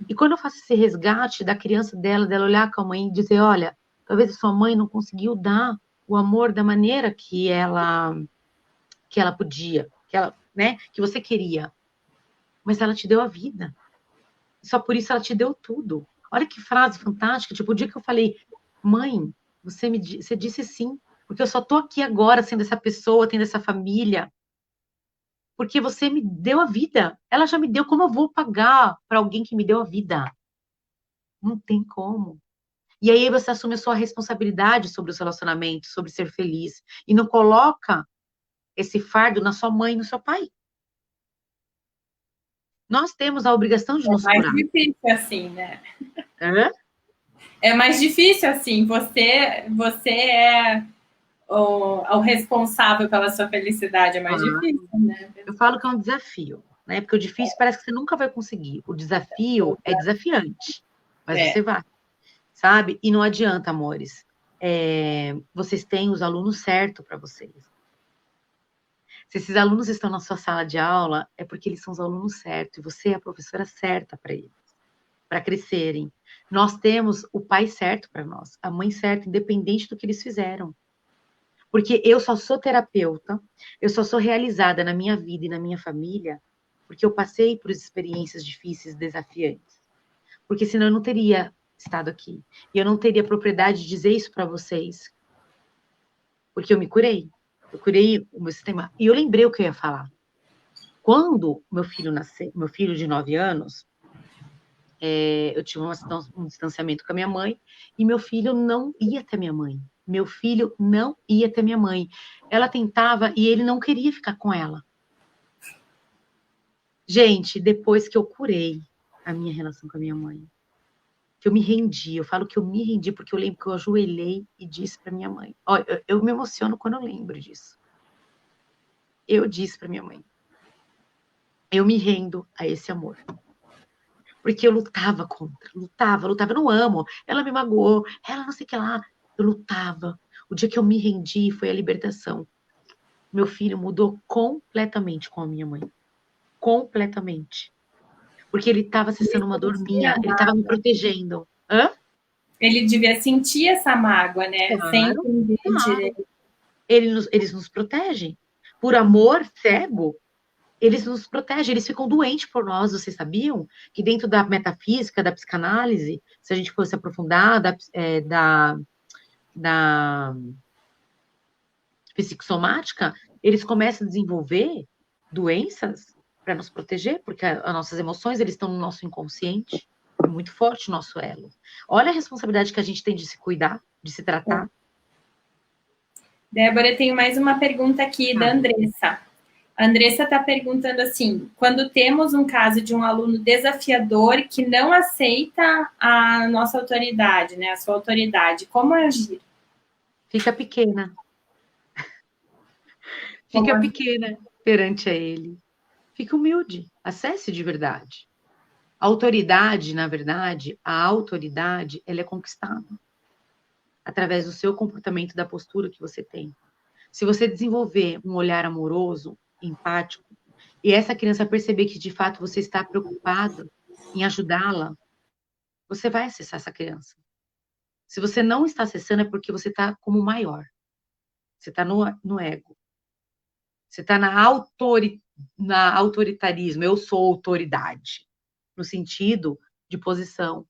E quando eu faço esse resgate da criança dela olhar com a mãe e dizer, olha, talvez a sua mãe não conseguiu dar o amor da maneira que ela podia, né, que você queria, mas ela te deu a vida. Só por isso ela te deu tudo. Olha que frase fantástica. Tipo, o dia que eu falei, mãe, você disse sim, porque eu só tô aqui agora sendo essa pessoa, tendo essa família, porque você me deu a vida. Ela já me deu, como eu vou pagar para alguém que me deu a vida? Não tem como. E aí você assume a sua responsabilidade sobre os relacionamentos, sobre ser feliz, e não coloca esse fardo na sua mãe e no seu pai. Nós temos a obrigação de nos curar. É mais difícil assim, né? Hã? É mais difícil assim. Você é o responsável pela sua felicidade. É mais difícil, né? Eu falo que é um desafio, né? Porque o difícil parece que você nunca vai conseguir. O desafio é desafiante, mas você vai, sabe? E não adianta, amores. Vocês têm os alunos certos para vocês. Se esses alunos estão na sua sala de aula, é porque eles são os alunos certos, e você é a professora certa para eles, para crescerem. Nós temos o pai certo para nós, a mãe certa, independente do que eles fizeram. Porque eu só sou terapeuta, eu só sou realizada na minha vida e na minha família, porque eu passei por experiências difíceis, desafiantes. Porque senão eu não teria estado aqui. E eu não teria propriedade de dizer isso para vocês. Porque eu me curei. Eu curei o meu sistema. E eu lembrei o que eu ia falar. Quando meu filho nasceu, meu filho de 9 anos, eu tive um distanciamento com a minha mãe, e meu filho não ia até minha mãe. Meu filho não ia até minha mãe. Ela tentava e ele não queria ficar com ela. Gente, depois que eu curei a minha relação com a minha mãe, que eu me rendi, eu falo que eu me rendi porque eu lembro que eu ajoelhei e disse para minha mãe. Ó, eu me emociono quando eu lembro disso. Eu disse para minha mãe, eu me rendo a esse amor. Porque eu lutava contra, lutava, eu não amo. Ela me magoou, ela não sei o que lá. Eu lutava. O dia que eu me rendi foi a libertação. Meu filho mudou completamente com a minha mãe. Completamente. Porque ele estava acessando uma dor minha, ele estava me protegendo. Hã? Ele devia sentir essa mágoa, né? Claro, Sem entender direito. Eles nos protegem. Por amor cego, eles nos protegem, eles ficam doentes por nós. Vocês sabiam que dentro da metafísica, da psicanálise, se a gente fosse aprofundar, da psicossomática, eles começam a desenvolver doenças para nos proteger, porque as nossas emoções, eles estão no nosso inconsciente. É muito forte o nosso elo. Olha a responsabilidade que a gente tem de se cuidar, de se tratar. Débora, eu tenho mais uma pergunta aqui da Ah, Andressa. A Andressa está perguntando assim: quando temos um caso de um aluno desafiador que não aceita a nossa autoridade, né, a sua autoridade, como agir? fica pequena. Como Fica agir? pequena perante a ele. Fica humilde. Acesse de verdade. A autoridade, na verdade, a autoridade, ela é conquistada através do seu comportamento, da postura que você tem. Se você desenvolver um olhar amoroso, empático, e essa criança perceber que de fato você está preocupado em ajudá-la, você vai acessar essa criança. Se você não está acessando, é porque você está como maior. Você está no ego. Você está na autoritarismo. Eu sou autoridade. No sentido de posição.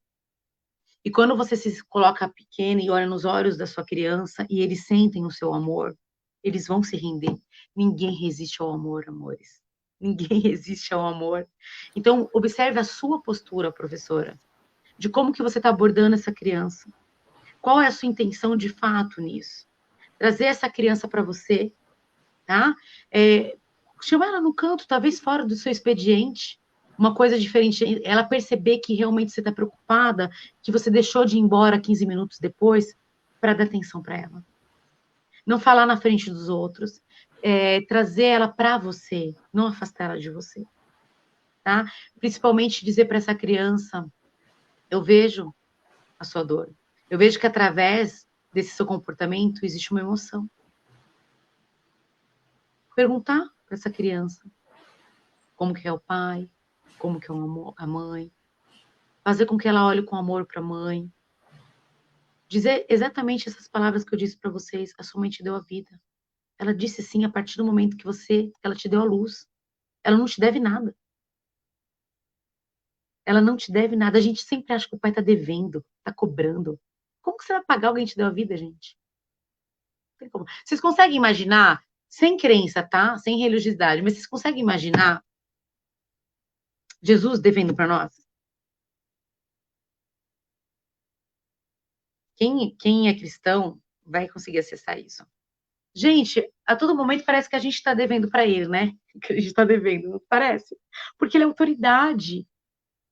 E quando você se coloca pequena e olha nos olhos da sua criança e eles sentem o seu amor, eles vão se render. Ninguém resiste ao amor, amores. Ninguém resiste ao amor. Então, observe a sua postura, professora, de como que você está abordando essa criança. Qual é a sua intenção de fato nisso? Trazer essa criança para você, tá? Chamar ela no canto, talvez fora do seu expediente, uma coisa diferente, ela perceber que realmente você está preocupada, que você deixou de ir embora 15 minutos depois, para dar atenção para ela. Não falar na frente dos outros, trazer ela para você, não afastar ela de você, tá? Principalmente dizer para essa criança, eu vejo a sua dor, eu vejo que através desse seu comportamento existe uma emoção. Perguntar para essa criança como que é o pai, como que é a mãe, fazer com que ela olhe com amor para a mãe, dizer exatamente essas palavras que eu disse para vocês, a sua mãe te deu a vida. Ela disse sim a partir do momento que ela te deu a luz. Ela não te deve nada. Ela não te deve nada. A gente sempre acha que o pai tá devendo, tá cobrando. Como que você vai pagar alguém que te deu a vida, gente? Não tem como. Vocês conseguem imaginar, sem crença, tá? Sem religiosidade, mas vocês conseguem imaginar Jesus devendo para nós? Quem é cristão vai conseguir acessar isso. Gente, a todo momento parece que a gente está devendo para ele, né? Que a gente está devendo, não parece? Porque ele é autoridade,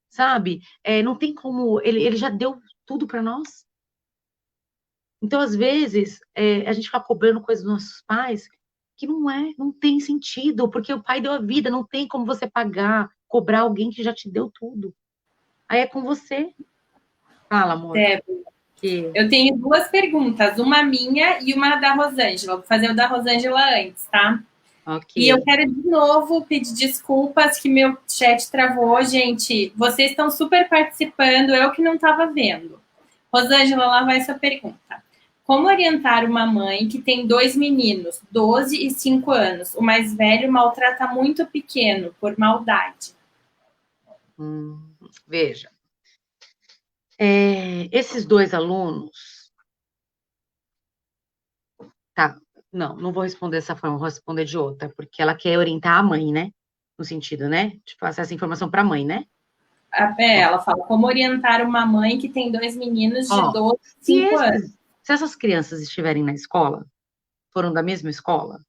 sabe? Não tem como, ele já deu tudo para nós. Então, às vezes, a gente fica cobrando coisas dos nossos pais que não tem sentido, porque o pai deu a vida, não tem como você pagar, cobrar alguém que já te deu tudo. Aí é com você. Fala, amor. Débora, Que... eu tenho duas perguntas, uma minha e uma da Rosângela. Vou fazer o da Rosângela antes, tá? Ok. E eu quero de novo pedir desculpas que meu chat travou, gente. Vocês estão super participando, eu que não estava vendo. Rosângela, lá vai sua pergunta. Como orientar uma mãe que tem dois meninos, 12 e 5 anos? O mais velho maltrata muito o pequeno, por maldade. Veja. Esses dois alunos, tá? Não vou responder dessa forma, vou responder de outra, porque ela quer orientar a mãe, né? No sentido, né? De passar essa informação para a mãe, né? Ela fala como orientar uma mãe que tem dois meninos de Ó, 12 e se 5 anos. se essas crianças estiverem na escola, foram da mesma escola,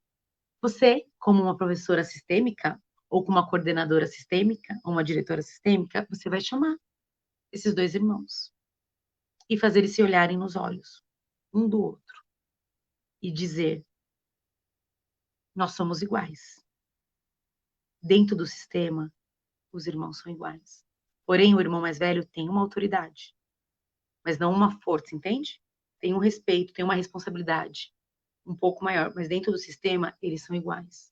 você, como uma professora sistêmica, ou como uma coordenadora sistêmica, ou uma diretora sistêmica, você vai chamar esses dois irmãos e fazer eles se olharem nos olhos, um do outro, e dizer: nós somos iguais. Dentro do sistema, os irmãos são iguais. Porém, o irmão mais velho tem uma autoridade, mas não uma força, entende? Tem um respeito, tem uma responsabilidade um pouco maior, mas dentro do sistema, eles são iguais.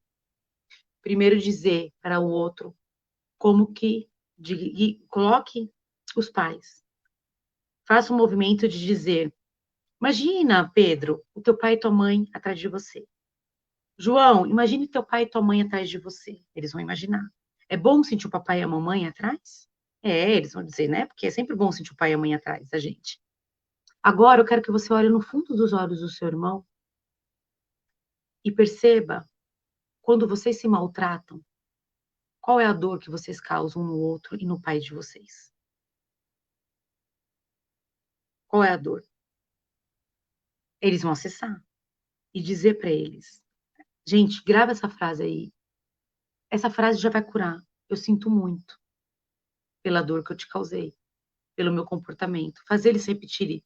Primeiro dizer para o outro como que coloque os pais. Faça um movimento de dizer: imagina, Pedro, o teu pai e tua mãe atrás de você. João, imagine teu pai e tua mãe atrás de você. Eles vão imaginar. É bom sentir o papai e a mamãe atrás? Eles vão dizer, né? Porque é sempre bom sentir o pai e a mãe atrás da gente. Agora eu quero que você olhe no fundo dos olhos do seu irmão e perceba quando vocês se maltratam, qual é a dor que vocês causam um no outro e no pai de vocês? Qual é a dor? Eles vão acessar. e dizer para eles, gente, grava essa frase aí. Essa frase já vai curar. Eu sinto muito pela dor que eu te causei, pelo meu comportamento. Fazer eles repetirem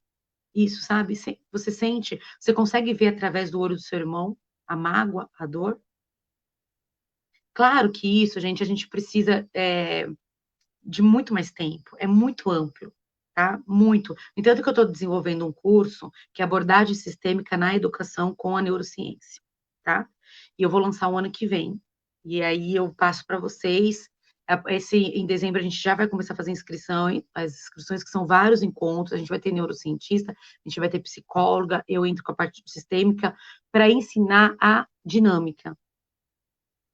isso, sabe? Você sente, você consegue ver através do olho do seu irmão a mágoa, a dor? Claro que isso, gente, a gente precisa de muito mais tempo, é muito amplo, tá? Muito. Entanto que eu estou desenvolvendo um curso que é abordagem sistêmica na educação com a neurociência, tá? E eu vou lançar o ano que vem. E aí eu passo para vocês. Em dezembro a gente já vai começar a fazer inscrição, as inscrições que são vários encontros, a gente vai ter neurocientista, a gente vai ter psicóloga, eu entro com a parte sistêmica para ensinar a dinâmica.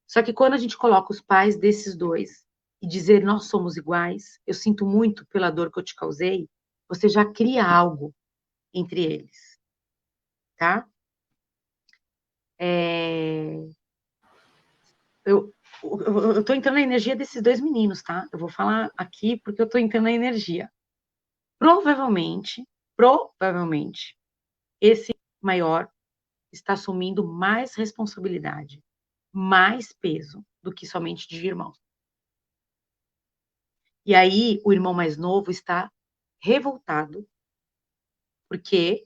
Só que quando a gente coloca os pais desses dois e dizer nós somos iguais, eu sinto muito pela dor que eu te causei, você já cria algo entre eles, tá? Eu tô entrando na energia desses dois meninos, tá? Eu vou falar aqui porque eu tô entrando na energia. Provavelmente, esse maior está assumindo mais responsabilidade, mais peso do que somente de irmão. E aí, o irmão mais novo está revoltado, porque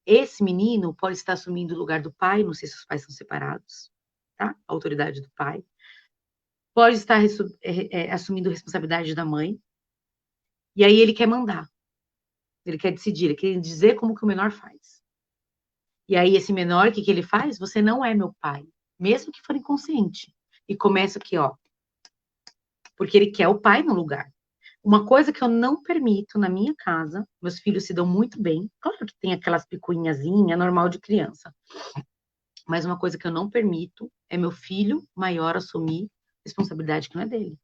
esse menino pode estar assumindo o lugar do pai, não sei se os pais são separados, tá? A autoridade do pai. Pode estar assumindo a responsabilidade da mãe. E aí ele quer mandar. Ele quer decidir, ele quer dizer como que o menor faz. E aí esse menor, o que ele faz? Você não é meu pai. Mesmo que for inconsciente. E começa aqui, ó. Porque ele quer o pai no lugar. Uma coisa que eu não permito na minha casa, meus filhos se dão muito bem, claro que tem aquelas picuinhazinhas, normal de criança, mas uma coisa que eu não permito é meu filho maior assumir responsabilidade que não é dele.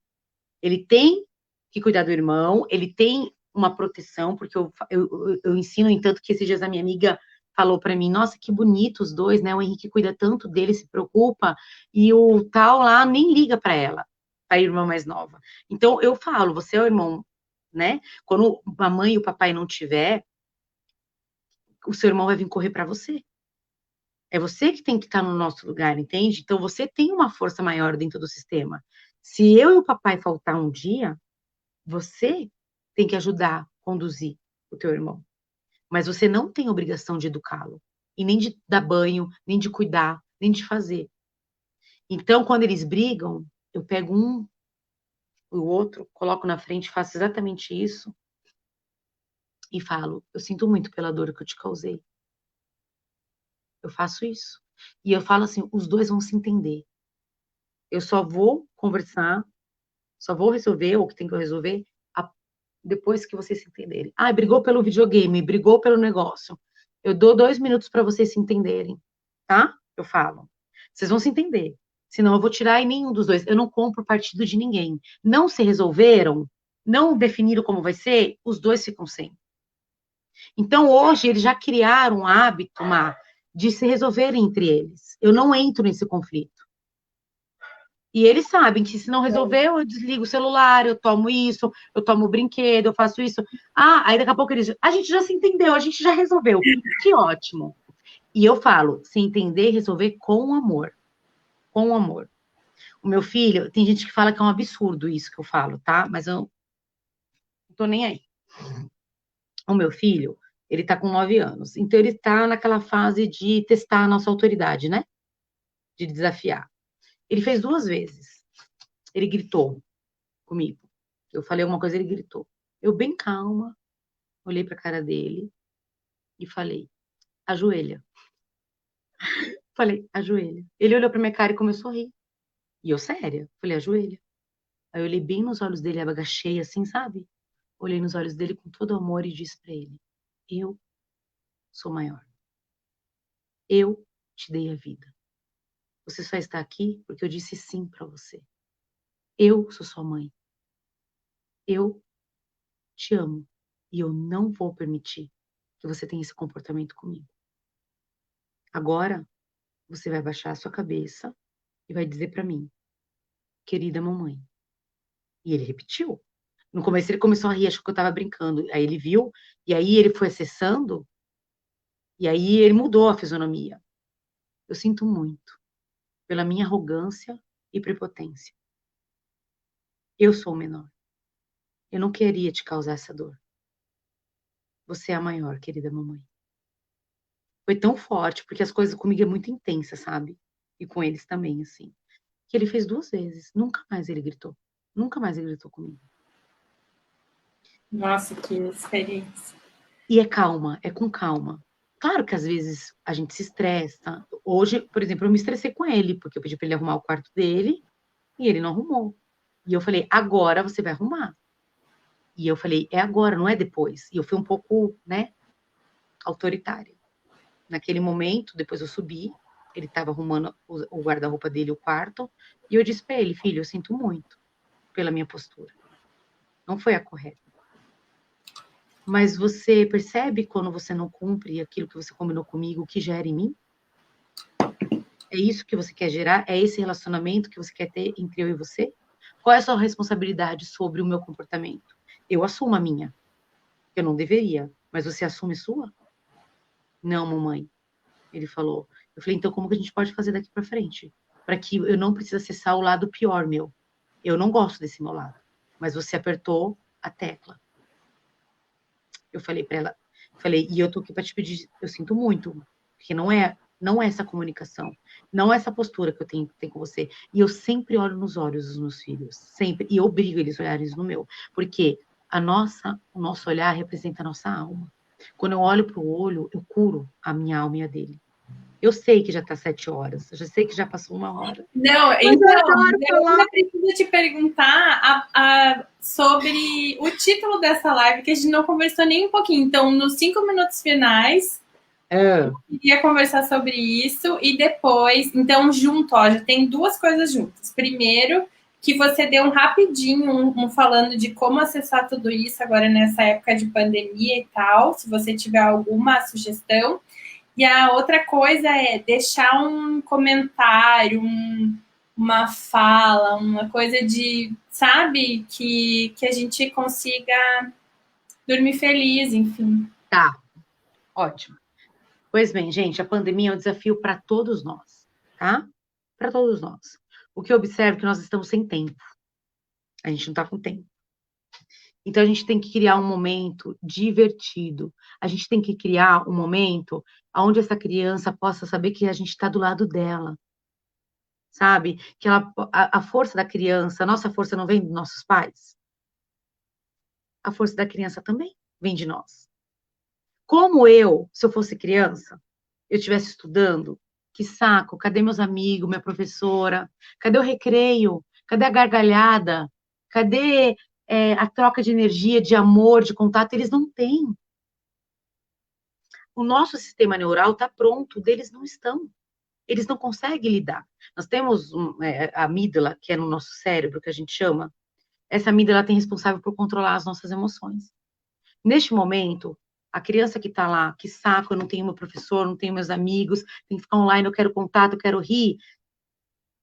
Ele tem que cuidar do irmão, ele tem uma proteção, porque eu ensino, entanto que esses dias a minha amiga falou para mim, nossa, que bonito os dois, né? O Henrique cuida tanto dele, se preocupa, e o tal lá nem liga para ela, a irmã mais nova. Então eu falo, você é o irmão, né? Quando a mãe e o papai não tiver, o seu irmão vai vir correr para você. É você que tem que estar no nosso lugar, entende? Então você tem uma força maior dentro do sistema. Se eu e o papai faltar um dia, você tem que ajudar a conduzir o teu irmão. Mas você não tem obrigação de educá-lo. E nem de dar banho, nem de cuidar, nem de fazer. Então, quando eles brigam, eu pego um e o outro, coloco na frente, faço exatamente isso e falo: eu sinto muito pela dor que eu te causei. Eu faço isso. E eu falo assim: os dois vão se entender. Eu só vou conversar, só vou resolver o que tem que resolver depois que vocês se entenderem. Ah, brigou pelo videogame, brigou pelo negócio. Eu dou 2 minutos para vocês se entenderem, tá? Eu falo. Vocês vão se entender. Senão eu vou tirar em nenhum dos dois. Eu não compro partido de ninguém. Não se resolveram, não definiram como vai ser, os dois ficam sem. Então hoje eles já criaram um hábito, de se resolverem entre eles. Eu não entro nesse conflito. E eles sabem que se não resolveu, eu desligo o celular, eu tomo isso, eu tomo o brinquedo, eu faço isso. Ah, aí daqui a pouco eles dizem, a gente já se entendeu, a gente já resolveu. Que ótimo. E eu falo, se entender e resolver com amor. Com amor. O meu filho, tem gente que fala que é um absurdo isso que eu falo, tá? Mas eu não tô nem aí. O meu filho, ele tá com 9 anos. Então ele tá naquela fase de testar a nossa autoridade, né? De desafiar. Ele fez 2 vezes. Ele gritou comigo. Eu falei alguma coisa, ele gritou. Eu, bem calma, olhei para a cara dele e falei: ajoelha. Falei: ajoelha. Ele olhou para minha cara e começou a rir. E eu, séria, falei: ajoelha. Aí eu olhei bem nos olhos dele, agachei assim, sabe? Olhei nos olhos dele com todo amor e disse para ele: eu sou maior. Eu te dei a vida. Você só está aqui porque eu disse sim para você. Eu sou sua mãe. Eu te amo. E eu não vou permitir que você tenha esse comportamento comigo. Agora, você vai baixar a sua cabeça e vai dizer para mim: querida mamãe. E ele repetiu. No começo ele começou a rir, achou que eu estava brincando. Aí ele viu, e aí ele foi acessando E aí ele mudou a fisionomia. Eu sinto muito pela minha arrogância e prepotência. Eu sou o menor. Eu não queria te causar essa dor. Você é a maior, querida mamãe. Foi tão forte, porque as coisas comigo é muito intensa, sabe? E com eles também, assim. Que ele fez 2 vezes. Nunca mais ele gritou. Nunca mais ele gritou comigo. Nossa, que experiência. E é calma, é com calma. Claro que às vezes a gente se estressa. Hoje, por exemplo, eu me estressei com ele, porque eu pedi para ele arrumar o quarto dele e ele não arrumou. E eu falei, agora você vai arrumar. E eu falei, é agora, não é depois. E eu fui um pouco, né, autoritária. Naquele momento, depois eu subi, ele estava arrumando o guarda-roupa dele, o quarto, e eu disse para ele, filho, eu sinto muito pela minha postura. Não foi a correta. Mas você percebe quando você não cumpre aquilo que você combinou comigo, o que gera em mim? É isso que você quer gerar? É esse relacionamento que você quer ter entre eu e você? Qual é a sua responsabilidade sobre o meu comportamento? Eu assumo a minha. Eu não deveria, mas você assume sua? Não, mamãe. Ele falou. Eu falei, então como que a gente pode fazer daqui para frente? Para que eu não precise acessar o lado pior meu. Eu não gosto desse meu lado. Mas você apertou a tecla. Eu falei para ela, falei, e eu tô aqui para te pedir, eu sinto muito, porque não é essa comunicação, não é essa postura que eu tenho com você. E eu sempre olho nos olhos dos meus filhos, sempre, e eu obrigo eles a olharem no meu, porque o nosso olhar representa a nossa alma. Quando eu olho para o olho, eu curo a minha alma e a dele. Eu sei que já está 7 horas, eu já sei que já passou 1 hora. Não, Mas eu então, adoro eu falar. ainda preciso te perguntar sobre o título dessa live, que a gente não conversou nem um pouquinho. Então, nos 5 minutos finais, É. queria conversar sobre isso e depois, então, junto, ó, já tem 2 coisas juntas. Primeiro, que você deu um rapidinho, falando de como acessar tudo isso agora nessa época de pandemia e tal, se você tiver alguma sugestão. E a outra coisa é deixar um comentário, uma fala, uma coisa de, sabe, que a gente consiga dormir feliz, enfim. Tá, ótimo. Pois bem, gente, a pandemia é um desafio para todos nós, tá? Para todos nós. O que eu observo é que nós estamos sem tempo. A gente não está com tempo. Então, a gente tem que criar um momento divertido. A gente tem que criar um momento onde essa criança possa saber que a gente está do lado dela, sabe? Que a força da criança, a nossa força não vem dos nossos pais. A força da criança também vem de nós. Como eu, se eu fosse criança, eu estivesse estudando, que saco, cadê meus amigos, minha professora? Cadê o recreio? Cadê a gargalhada? Cadê a troca de energia, de amor, de contato? Eles não têm. O nosso sistema neural está pronto, deles não estão. Eles não conseguem lidar. Nós temos a amígdala, que é no nosso cérebro, que a gente chama. Essa amígdala tem responsável por controlar as nossas emoções. Neste momento, a criança que está lá, que saco, eu não tenho meu professor, não tenho meus amigos, tem que ficar online, eu quero contato, eu quero rir.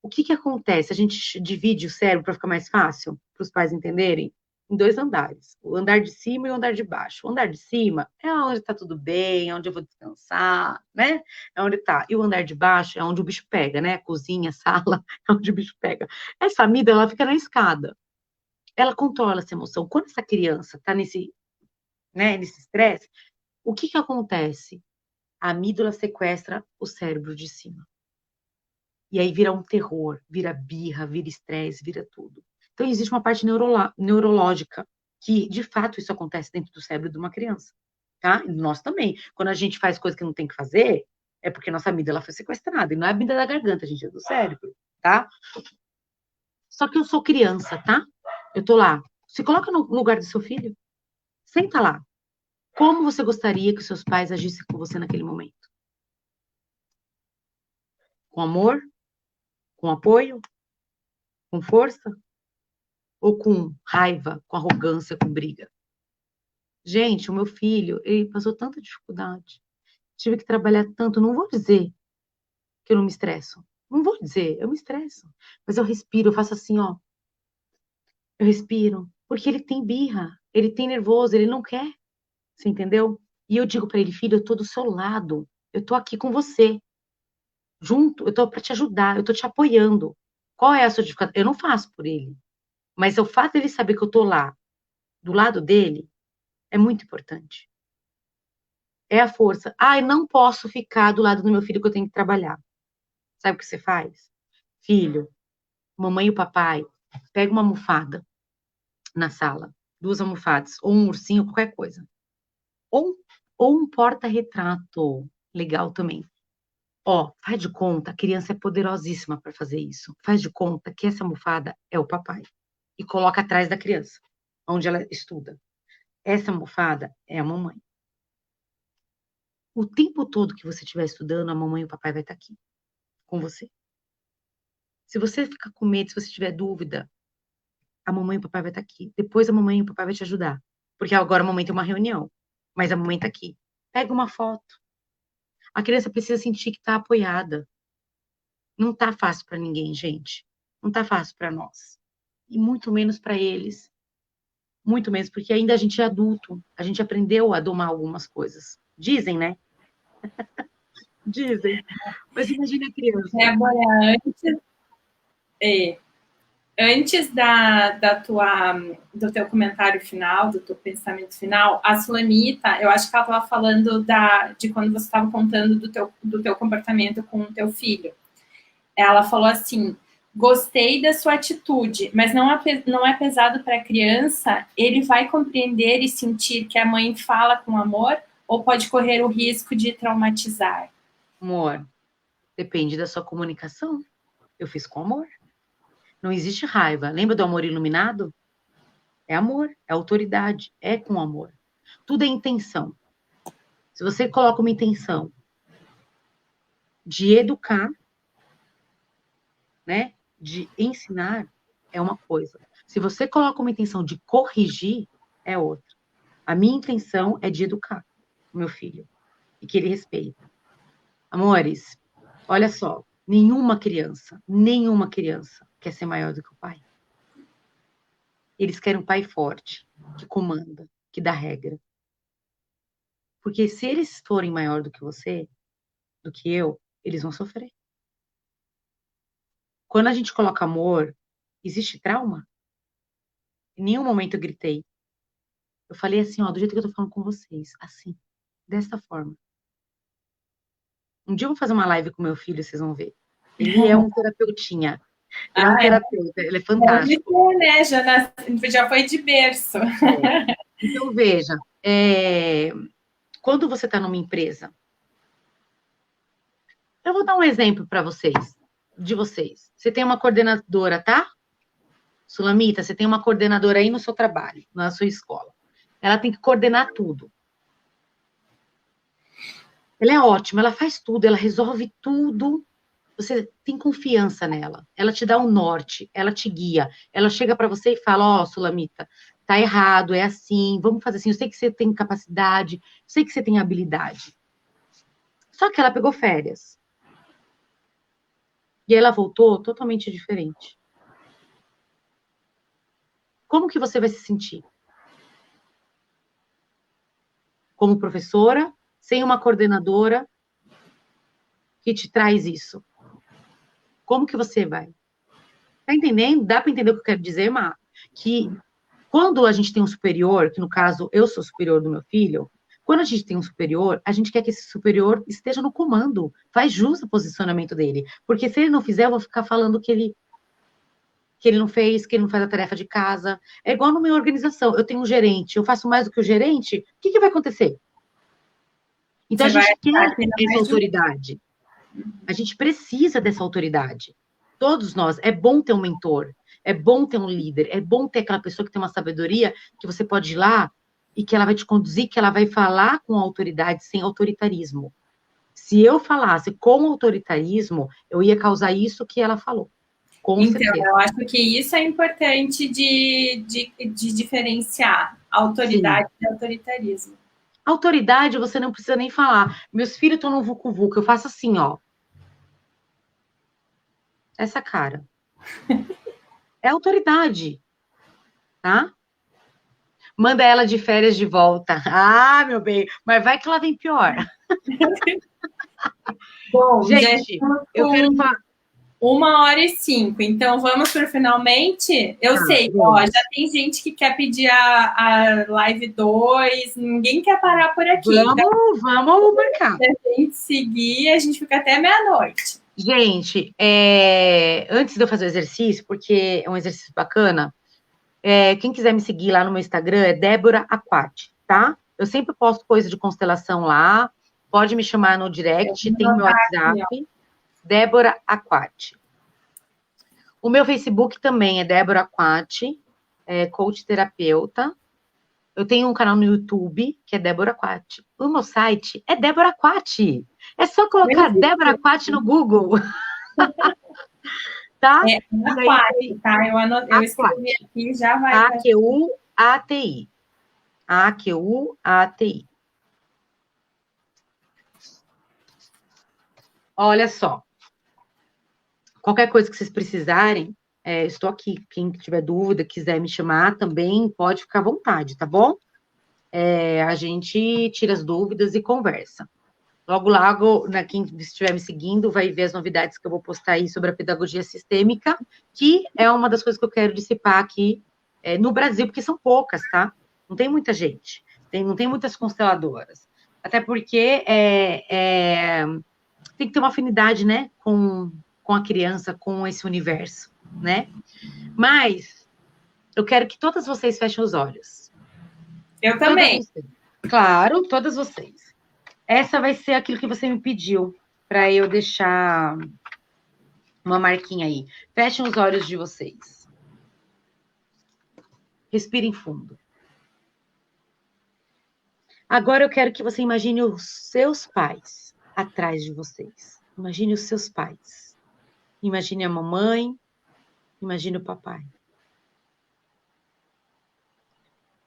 O que que acontece? A gente divide o cérebro para ficar mais fácil, para os pais entenderem, em 2 andares. O andar de cima e o andar de baixo. O andar de cima é onde está tudo bem, é onde eu vou descansar, né? É onde está. E o andar de baixo é onde o bicho pega, né? Cozinha, sala, é onde o bicho pega. Essa amígdala, ela fica na escada. Ela controla essa emoção. Quando essa criança está nesse estresse, o que que acontece? A amígdala sequestra o cérebro de cima. E aí vira um terror, vira birra, vira estresse, vira tudo. Então, existe uma parte neurológica que, de fato, isso acontece dentro do cérebro de uma criança, tá? E nós também. Quando a gente faz coisa que não tem que fazer, é porque nossa amígdala foi sequestrada. E não é a amígdala da garganta, gente, é do cérebro, tá? Só que eu sou criança, tá? Eu tô lá. Se coloca no lugar do seu filho. Senta lá. Como você gostaria que os seus pais agissem com você naquele momento? Com amor? Com apoio? Com força? Ou com raiva, com arrogância, com briga? Gente, o meu filho, ele passou tanta dificuldade. Tive que trabalhar tanto. Não vou dizer que eu não me estresso. Não vou dizer, eu me estresso. Mas eu respiro, eu faço assim, ó. Eu respiro. Porque ele tem birra, ele tem nervoso, ele não quer. Você entendeu? E eu digo para ele, filho, eu tô do seu lado, eu tô aqui com você, junto, eu tô para te ajudar, eu tô te apoiando. Qual é a sua dificuldade? Eu não faço por ele, mas o fato dele saber que eu tô lá, do lado dele, é muito importante. É a força. Ai, não posso ficar do lado do meu filho que eu tenho que trabalhar. Sabe o que você faz? Filho, mamãe e o papai, pega uma almofada na sala, 2 almofadas, ou um ursinho, qualquer coisa. Ou, ou um porta-retrato, legal também. Ó, faz de conta, a criança é poderosíssima para fazer isso. Faz de conta que essa almofada é o papai. E coloca atrás da criança, onde ela estuda. Essa almofada é a mamãe. O tempo todo que você estiver estudando, a mamãe e o papai vai estar aqui, com você. Se você ficar com medo, se você tiver dúvida, a mamãe e o papai vai estar aqui. Depois a mamãe e o papai vai te ajudar. Porque agora a mamãe tem uma reunião, mas a mamãe está aqui. Pega uma foto. A criança precisa sentir que está apoiada. Não tá fácil para ninguém, gente. Não tá fácil para nós. E muito menos para eles. Muito menos, porque ainda a gente é adulto. A gente aprendeu a domar algumas coisas. Dizem, né? Dizem. Mas imagine a criança. Débora, é, antes do teu comentário final, do teu pensamento final, a Sulamita, eu acho que ela estava falando de quando você estava contando do teu comportamento com o teu filho. Ela falou assim: gostei da sua atitude, mas não é pesado para a criança, ele vai compreender e sentir que a mãe fala com amor ou pode correr o risco de traumatizar? Amor, depende da sua comunicação. Eu fiz com amor. Não existe raiva. Lembra do amor iluminado? É amor, é autoridade, é com amor. Tudo é intenção. Se você coloca uma intenção de educar, né, de ensinar, é uma coisa. Se você coloca uma intenção de corrigir, é outra. A minha intenção é de educar o meu filho e que ele respeite. Amores, olha só, nenhuma criança quer ser maior do que o pai. Eles querem um pai forte, que comanda, que dá regra. Porque se eles forem maior do que você, do que eu, eles vão sofrer. Quando a gente coloca amor, existe trauma? Em nenhum momento eu gritei. Eu falei assim, ó, do jeito que eu tô falando com vocês, assim, dessa forma. Um dia eu vou fazer uma live com meu filho, vocês vão ver. Ele é um terapeutinha. Ele é um terapeuta, ele é fantástico. Deve ser, né? Já foi de berço. Então, veja, quando você está numa empresa, eu vou dar um exemplo para vocês, de vocês. Você tem uma coordenadora, tá? Sulamita, você tem uma coordenadora aí no seu trabalho, na sua escola. Ela tem que coordenar tudo. Ela é ótima, ela faz tudo, ela resolve tudo. Você tem confiança nela. Ela te dá um norte, ela te guia. Ela chega para você e fala: ó, Sulamita, tá errado, é assim, vamos fazer assim. Eu sei que você tem capacidade, eu sei que você tem habilidade. Só que ela pegou férias. E ela voltou totalmente diferente. Como que você vai se sentir? Como professora, sem uma coordenadora que te traz isso. Como que você vai? Tá entendendo? Dá para entender o que eu quero dizer, Má? Que quando a gente tem um superior, que no caso eu sou superior do meu filho, quando a gente tem um superior, a gente quer que esse superior esteja no comando, faz jus ao posicionamento dele. Porque se ele não fizer, eu vou ficar falando que ele não fez, que ele não faz a tarefa de casa. É igual na minha organização. Eu tenho um gerente, eu faço mais do que o gerente, o que vai acontecer? Então, a Você vai gente quer aqui essa mais de autoridade. A gente precisa dessa autoridade. Todos nós. É bom ter um mentor, é bom ter um líder, é bom ter aquela pessoa que tem uma sabedoria que você pode ir lá e que ela vai te conduzir, que ela vai falar com autoridade, sem autoritarismo. Se eu falasse com autoritarismo, eu ia causar isso que ela falou. Com Então, certeza. eu acho que isso é importante de diferenciar Sim. autoridade e autoritarismo. Autoridade, você não precisa nem falar. Meus filhos estão no vucu-vucu, eu faço assim, ó. Essa cara. É autoridade, tá? Manda ela de férias de volta. Ah, meu bem, mas vai que ela vem pior. Bom, já Gente, estamos eu quero com falar. 1h05, então vamos para finalmente? Eu Tá, sei, ó, já vamos. tem gente que quer pedir a live 2, ninguém quer parar por aqui. Então, Vamos marcar. se a gente seguir, a gente fica até meia-noite. Gente, antes de eu fazer o exercício, porque é um exercício bacana, quem quiser me seguir lá no meu Instagram é Débora Aquati, tá? Eu sempre posto coisa de constelação lá. Pode me chamar no Eu direct, vou tem meu anotar aqui, ó. WhatsApp, Débora Aquati. O meu Facebook também é Débora Aquati, coach terapeuta. Eu tenho um canal no YouTube, que é Débora Aquati. O meu site é Débora Aquati. É só colocar Débora Aquati no Google, tá? É E aí, Aquati, tá? Eu escrevi Aquati. aqui, já vai para. A-Q-U-A-T-I. A-Q-U-A-T-I. Olha só. Qualquer coisa que vocês precisarem, estou aqui. Quem tiver dúvida, quiser me chamar também, pode ficar à vontade, tá bom? A gente tira as dúvidas e conversa. Logo, quem estiver me seguindo vai ver as novidades que eu vou postar aí sobre a pedagogia sistêmica, que é uma das coisas que eu quero dissipar aqui no Brasil, porque são poucas, tá? Não tem muita gente, não tem muitas consteladoras. Até porque tem que ter uma afinidade, né, com a criança, com esse universo, né? Mas eu quero que todas vocês fechem os olhos. Eu Todas também. vocês. Claro, todas vocês. Essa vai ser aquilo que você me pediu para eu deixar uma marquinha aí. Fechem os olhos de vocês. Respirem fundo. Agora eu quero que você imagine os seus pais atrás de vocês. Imagine os seus pais. Imagine a mamãe, imagine o papai.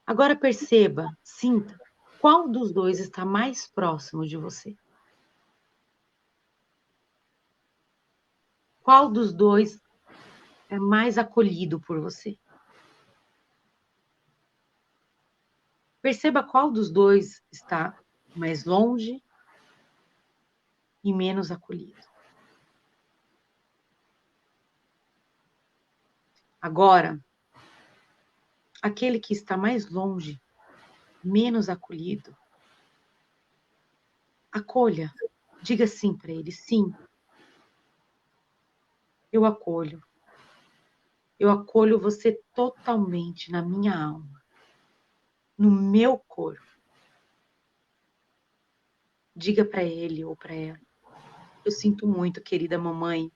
Agora perceba, sinta, qual dos dois está mais próximo de você? Qual dos dois é mais acolhido por você? Perceba qual dos dois está mais longe e menos acolhido. Agora, aquele que está mais longe, menos acolhido, acolha. Diga sim para ele, sim. Eu acolho. Eu acolho você totalmente na minha alma, no meu corpo. Diga para ele ou para ela. Eu sinto muito, querida mamãe,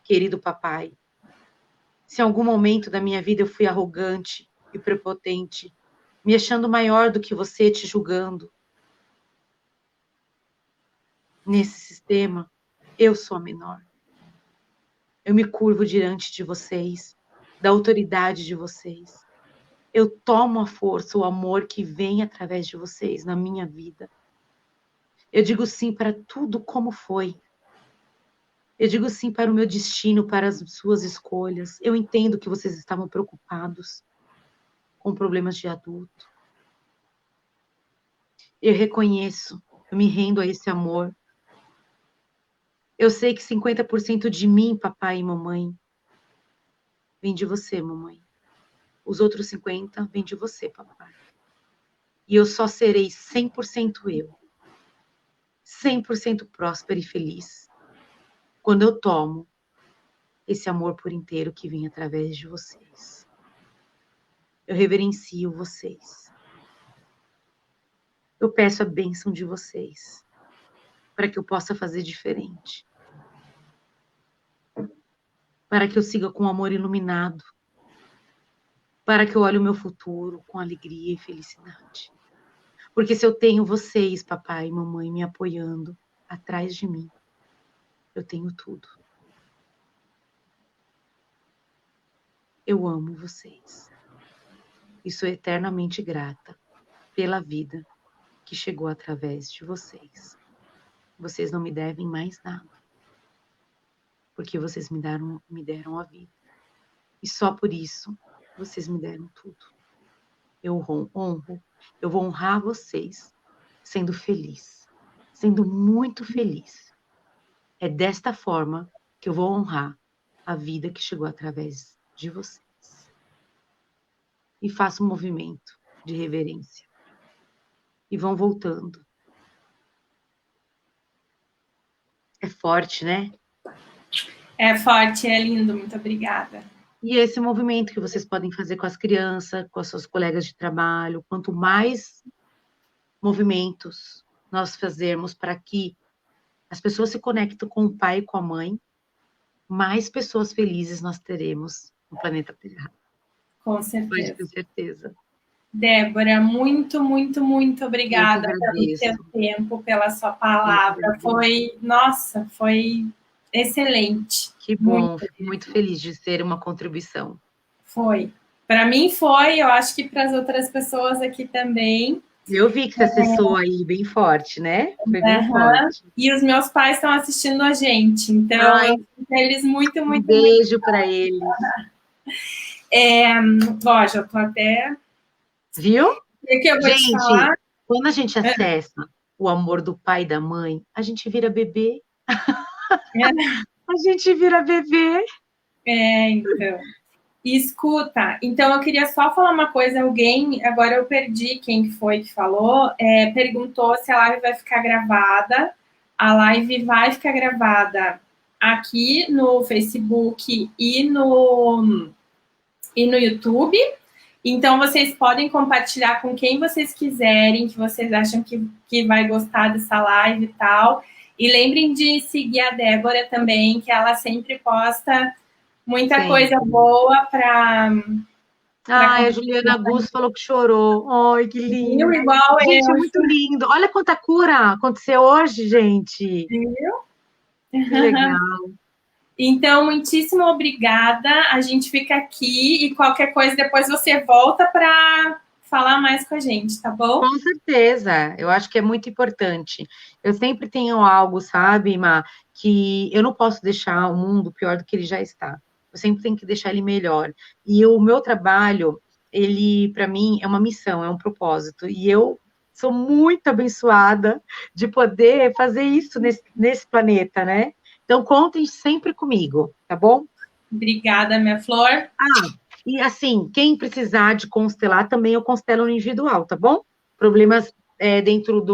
querido papai. Se em algum momento da minha vida eu fui arrogante e prepotente, me achando maior do que você, te julgando. Nesse sistema, eu sou a menor. Eu me curvo diante de vocês, da autoridade de vocês. Eu tomo a força, o amor que vem através de vocês na minha vida. Eu digo sim para tudo como foi. Eu digo sim para o meu destino, para as suas escolhas. Eu entendo que vocês estavam preocupados com problemas de adulto. Eu reconheço, eu me rendo a esse amor. Eu sei que 50% de mim, papai e mamãe, vem de você, mamãe. Os outros 50% vêm de você, papai. E eu só serei 100% eu. 100% próspera e feliz. Quando eu tomo esse amor por inteiro que vem através de vocês. Eu reverencio vocês. Eu peço a bênção de vocês para que eu possa fazer diferente. Para que eu siga com amor iluminado. Para que eu olhe o meu futuro com alegria e felicidade. Porque se eu tenho vocês, papai e mamãe, me apoiando atrás de mim, eu tenho tudo. Eu amo vocês. E sou eternamente grata pela vida que chegou através de vocês. Vocês não me devem mais nada. Porque vocês me deram a vida. E só por isso, vocês me deram tudo. eu honro, eu vou honrar vocês sendo feliz, sendo muito feliz. É desta forma que eu vou honrar a vida que chegou através de vocês. E faço um movimento de reverência. E vão voltando. É forte, né? É forte, é lindo, muito obrigada. E esse movimento que vocês podem fazer com as crianças, com as suas colegas de trabalho, quanto mais movimentos nós fazermos para que as pessoas se conectem com o pai e com a mãe, mais pessoas felizes nós teremos no planeta Terra. Com Pode certeza. ter certeza. Débora, muito, muito, muito obrigada pelo seu tempo, pela sua palavra. Foi, nossa, foi excelente. Que bom, fico muito feliz de ser uma contribuição. Foi. Para mim foi, eu acho que para as outras pessoas aqui também. Eu vi que você acessou aí bem forte, né? Foi bem forte. E os meus pais estão assistindo a gente, então eles muito, muito. Um beijo para eles. Ó, já tô até. Viu? Que eu vou te falar. Quando a gente acessa o amor do pai e da mãe, a gente vira bebê. A gente vira bebê. Então. Escuta, então eu queria só falar uma coisa, alguém, agora eu perdi quem foi que falou, perguntou se a live vai ficar gravada. A live vai ficar gravada aqui no Facebook e no YouTube. Então, vocês podem compartilhar com quem vocês quiserem, que vocês acham que vai gostar dessa live e tal. E lembrem de seguir a Débora também, que ela sempre posta muita coisa boa para... A Juliana Gus falou que chorou. Ai, que lindo. Igual gente, é muito lindo. Olha quanta cura aconteceu hoje, gente. Viu? Que legal. Então, muitíssimo obrigada. A gente fica aqui e qualquer coisa depois você volta para falar mais com a gente, tá bom? Com certeza. Eu acho que é muito importante. Eu sempre tenho algo, sabe, Ma, que eu não posso deixar o mundo pior do que ele já está. Eu sempre tenho que deixar ele melhor. E o meu trabalho, ele, para mim, é uma missão, é um propósito. E eu sou muito abençoada de poder fazer isso nesse planeta, né? Então, contem sempre comigo, tá bom? Obrigada, minha flor. E assim, quem precisar de constelar, também eu constelo no individual, tá bom? Problemas dentro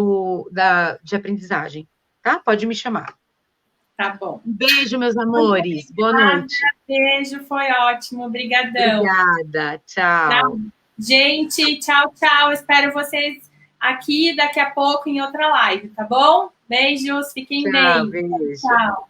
de aprendizagem, tá? Pode me chamar. Tá bom. Um beijo, meus amores. Boa noite. Beijo, foi ótimo. Obrigadão. Obrigada. Tchau. Gente, tchau, tchau. Espero vocês aqui daqui a pouco em outra live, tá bom? Beijos, fiquem bem. Beijo. Tchau.